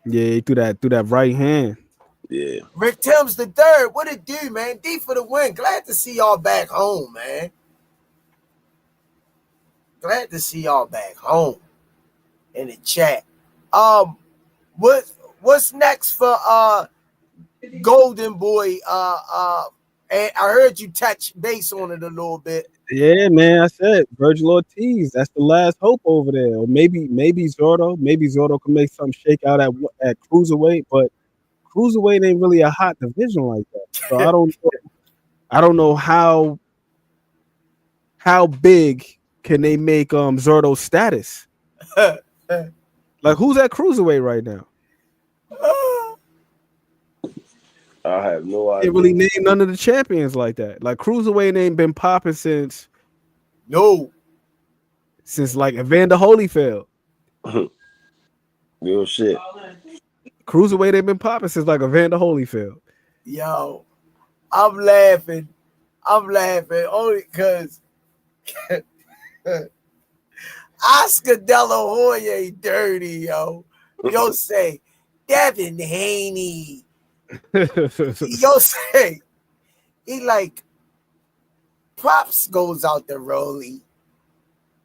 Yeah, he threw that right hand. Yeah. Rick Timms the third. What it do, man? D for the win. Glad to see y'all back home, man. Glad to see y'all back home in the chat. What's next for Golden Boy? And I heard you touch base on it a little bit. Yeah, man. I said Virgil Ortiz. That's the last hope over there. Or maybe Zordo. Maybe Zordo can make something shake out at cruiserweight, but cruiserweight ain't really a hot division like that. So I don't know how big can they make Zordo's status. Like, who's at cruiserweight right now? I have no idea. They really name none of the champions like that. Like, cruiserweight ain't been popping since like Evander Holyfield. Real shit. Cruiserweight ain't been popping since like Evander Holyfield. Yo, I'm laughing only because Oscar De La Hoya dirty, yo. Yo say Devin Haney. Yo say he like props goes out to Roelly,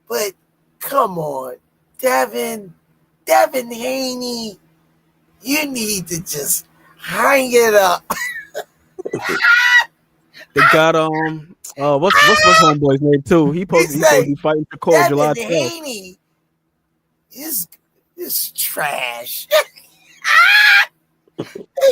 but come on, Devin Haney, you need to just hang it up. They got what's homeboy's name too? He's supposed to be fighting for Cole July 12th. Haney is trash.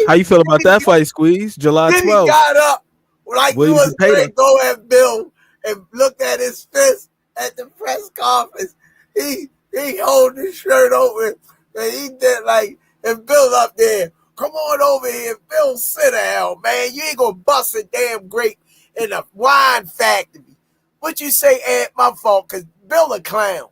How you feel about that fight, Squeeze? July 12th. Then he got up like he was going to go at Bill and looked at his fist at the press conference. He holding his shirt open and he did like, and Bill up there, come on over here. Bill, sit down, man. You ain't going to bust a damn grape in a wine factory. What you say, Ed? My fault, because Bill a clown.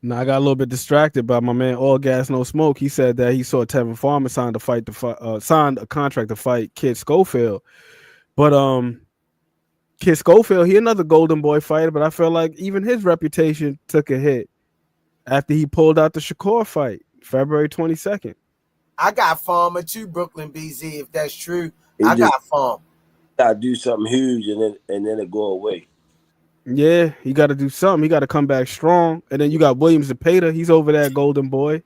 No, I got a little bit distracted by my man All Gas No Smoke. He said that he saw Tevin Farmer signed a contract to fight Kid Schofield. But Kid Schofield, he another Golden Boy fighter, but I felt like even his reputation took a hit after he pulled out the Shakur fight, February 22nd. I got Farmer too, Brooklyn BZ. If that's true, He I just got Farmer. gotta do something huge and then it go away. Yeah, he got to do something. He got to come back strong. And then you got Williams Zepeda. He's over that Golden Boy.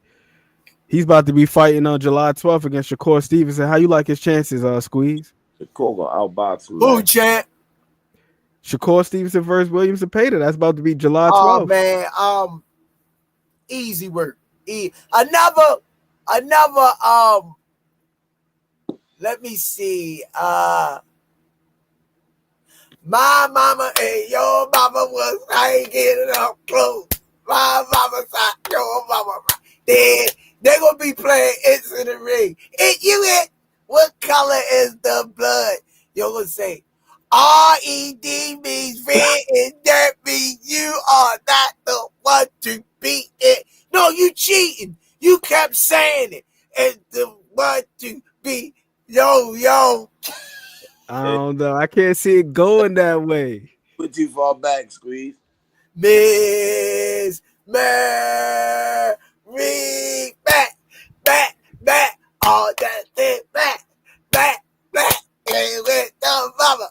He's about to be fighting on July 12th against Shakur Stevenson. How you like his chances, Squeeze? Shakur gonna outbox him. Who, Man. champ? Shakur Stevenson versus Williams Zepeda. That's about to be July 12th. Oh man, easy work. Another. Let me see. My mama and your mama was hanging up close. My mama said your mama. They're gonna be playing It's in the Ring. You hit. What color is the blood? You're gonna say RED means red and that means you are not the one to beat it. No, you cheating. You kept saying it. And the one to beat yo. I don't know. I can't see it going that way. Put too far back, Squeeze. Miss Mary, back, all that thing, back, and with the mama,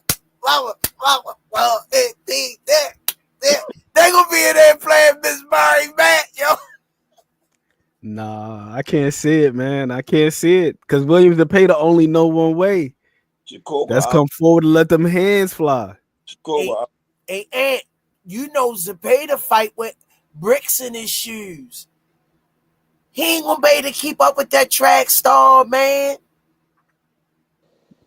well, indeed, they gonna be in there playing Miss Mary back, yo. Nah, I can't see it, man. I can't see it because Williams Zepeda only know one way. That's come forward and let them hands fly. Hey, Ant, you know Zepeda fight with bricks in his shoes. He ain't gonna be able to keep up with that track star, man.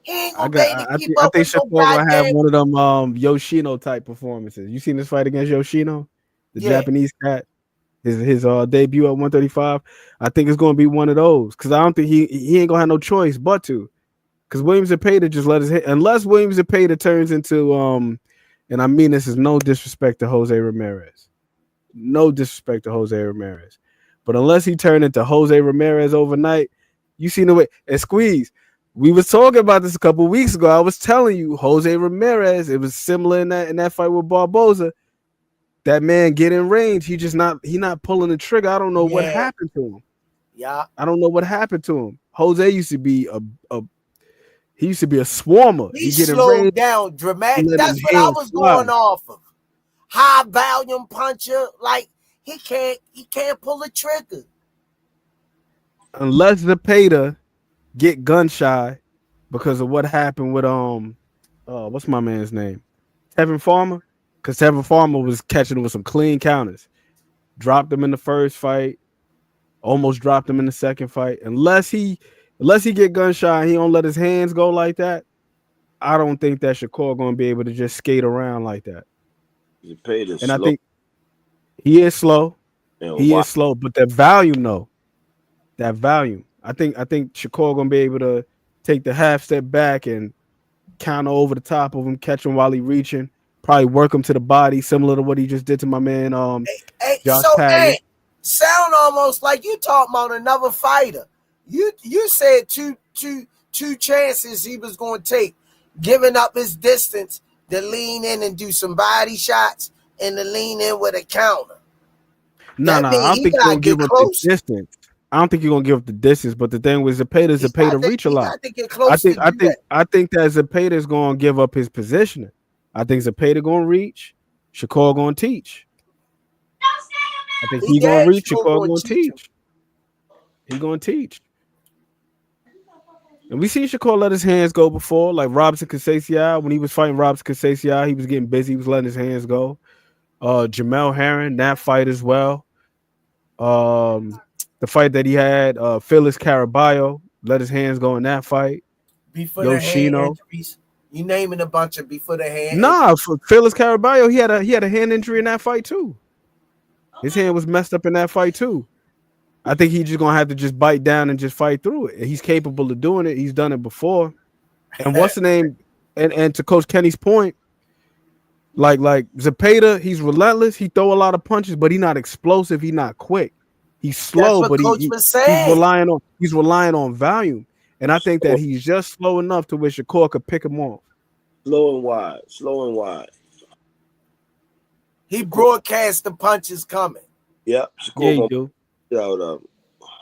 He ain't gonna be able to keep up with Shakur gonna have one of them Yoshino type performances. You seen this fight against Yoshino, the Japanese cat? His debut at 135. I think it's gonna be one of those because I don't think he ain't gonna have no choice but to. Because Williams Zepeda just let his hit unless Williams Zepeda turns into and I mean this is no disrespect to Jose Ramirez. No disrespect to Jose Ramirez. But unless he turned into Jose Ramirez overnight, you seen the way and Squeeze. We was talking about this a couple of weeks ago. I was telling you, Jose Ramirez, it was similar in that fight with Barboza. That man get in range. He not pulling the trigger. I don't know what happened to him. Yeah. I don't know what happened to him. Jose used to be a swarmer. He slowed down dramatic. That's what I was going off of. High volume puncher, like he can't pull a trigger. Unless Zepeda get gun shy because of what happened with what's my man's name? Tevin Farmer. Because Tevin Farmer was catching him with some clean counters. Dropped him in the first fight. Almost dropped him in the second fight. Unless he get gun shy and he don't let his hands go like that, I don't think that Shakur going to be able to just skate around like that. And I think he is slow. Is slow, but that volume, though. That volume. I think Shakur going to be able to take the half step back and counter over the top of him, catch him while he reaching. Probably work him to the body, similar to what he just did to my man. Josh Padgett. Sound almost like you talking about another fighter. You said two chances he was going to take, giving up his distance to lean in and do some body shots and to lean in with a counter. No, I don't think he's going to give up the distance. I don't think he's going to give up the distance. But the thing with Zepeda reach a lot. I think that Zepeda is going to give up his positioning. I think Zepeda going to reach, Shakur going to teach. I think he going to reach, Shakur going to teach. He going to teach. And we seen Shakur let his hands go before, like Robinson Conceição. When he was fighting Robinson Conceição, he was getting busy. He was letting his hands go. Jamel Herring, that fight as well. The fight that he had, Phyllis Caraballo, let his hands go in that fight. Before Yoshino. You naming a bunch of before the hand. Nah, for Phyllis Caraballo, he had a hand injury in that fight too. His hand was messed up in that fight too. I think he's just gonna have to just bite down and just fight through it. He's capable of doing it. He's done it before. And what's the name? And to Coach Kenny's point, like Zepeda, he's relentless. He throw a lot of punches, but he's not explosive. He's not quick. He's slow, but he's relying on volume. And I think that he's just slow enough to where Shakur could pick him off. Slow and wide. He broadcast the punches coming. Yep. Yeah, he do.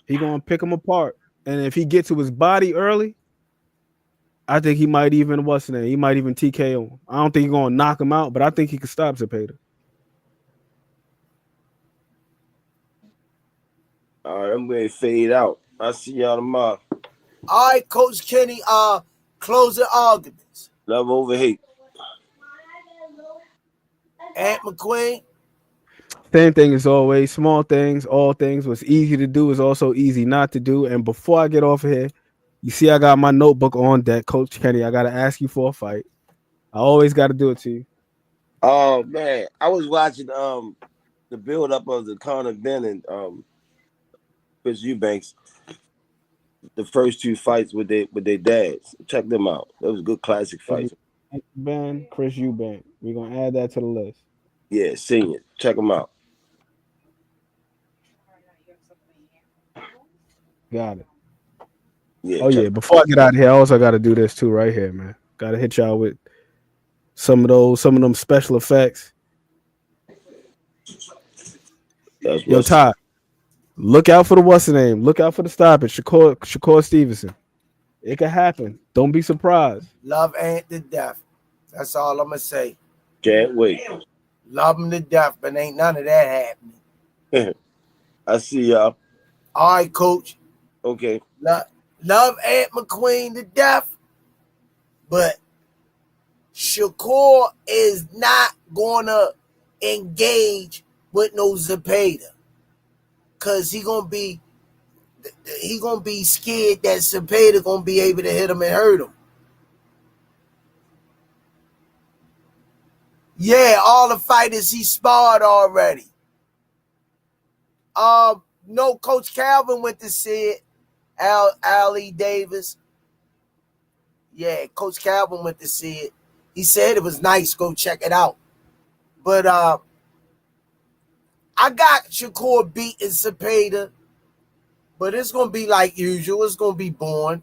He gonna pick him apart. And if he gets to his body early, I think he might even He might even TKO him. I don't think he's gonna knock him out, but I think he can stop Zepeda. All right, I'm going to fade out. I'll see y'all tomorrow. All right, Coach Kenny, closing arguments. Love over hate. Ant McQueen. Same thing as always. Small things, all things. What's easy to do is also easy not to do. And before I get off of here, you see I got my notebook on deck. Coach Kenny, I got to ask you for a fight. I always got to do it to you. Oh, man. I was watching the build-up of the Conor Ben and Chris Eubanks, the first two fights with their dads. Check them out. That was a good classic fight. Ben, Chris Eubank. We're going to add that to the list. Yeah, senior. Check them out. Got it. Yeah. Oh, yeah. Before I get out of here, I also got to do this too right here, man. Got to hit y'all with some of them special effects. Yo, Todd. Look out for the what's the name. Look out for the stoppage. Shakur Stevenson. It could happen. Don't be surprised. Love Ant to death. That's all I'm gonna say. Can't wait. Love him to death, but ain't none of that happening. I see y'all. All right, Coach. Okay. Love Ant McQueen to death, but Shakur is not gonna engage with no Zepeda. Cause he gonna be scared that Zepeda gonna be able to hit him and hurt him. Yeah, all the fighters he sparred already. No, Coach Calvin went to see it. Ali Davis. Yeah, Coach Calvin went to see it. He said it was nice. Go check it out. But I got Shakur beating Zepeda, but it's going to be like usual. It's going to be boring.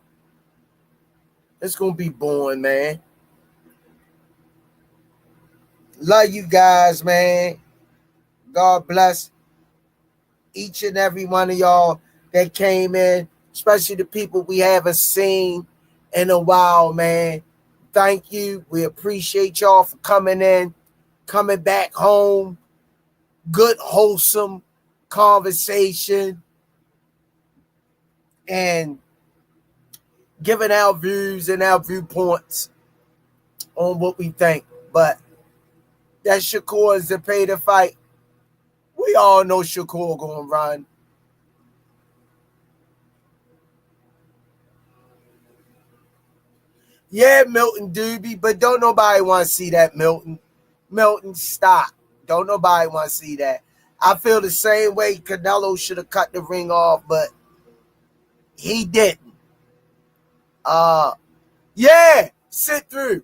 It's going to be boring, man. Love you guys, man. God bless each and every one of y'all that came in, especially the people we haven't seen in a while, man. Thank you. We appreciate y'all for coming in, coming back home. Good, wholesome conversation and giving our views and our viewpoints on what we think. But that Shakur and Zepeda fight, we all know Shakur gonna run. Yeah, Milton Doobie, but don't nobody want to see that, Milton. Milton, stop. Don't nobody want to see that. I feel the same way Canelo should have cut the ring off, but he didn't. Yeah, sit through.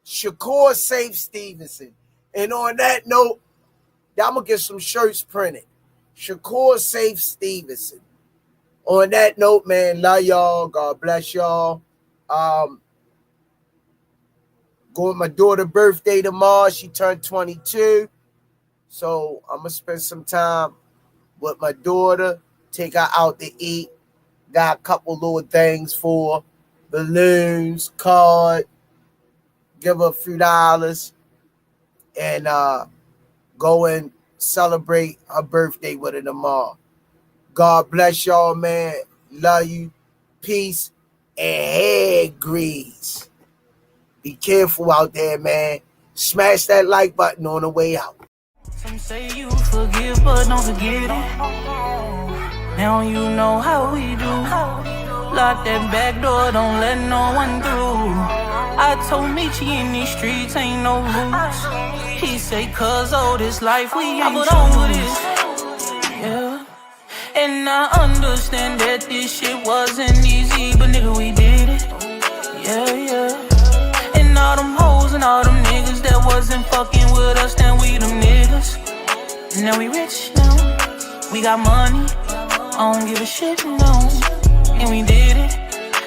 Shakur saved Stevenson. And on that note, I'm going to get some shirts printed. Shakur saved Stevenson. On that note, man, love y'all. God bless y'all. Going my daughter's birthday tomorrow. She turned 22. So I'm going to spend some time with my daughter, take her out to eat. Got a couple little things for balloons, card, give her a few dollars, and go and celebrate her birthday with her tomorrow. God bless y'all, man. Love you. Peace and head grease. Be careful out there, man. Smash that like button on the way out. Some say you forgive, but don't forget it. Now you know how we do. Lock that back door, don't let no one through. I told Michi in these streets ain't no rules. He say, cause all this life we ain't over this. Yeah. And I understand that this shit wasn't easy, but nigga, we did it. Yeah, yeah. And all them hoes and all them niggas that wasn't fucking with us, then we them niggas. Now we rich now, we got money, I don't give a shit, no. And we did it.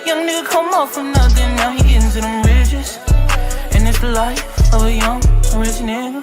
Young nigga come up from nothing, now he getting to them riches. And it's the life of a young rich nigga.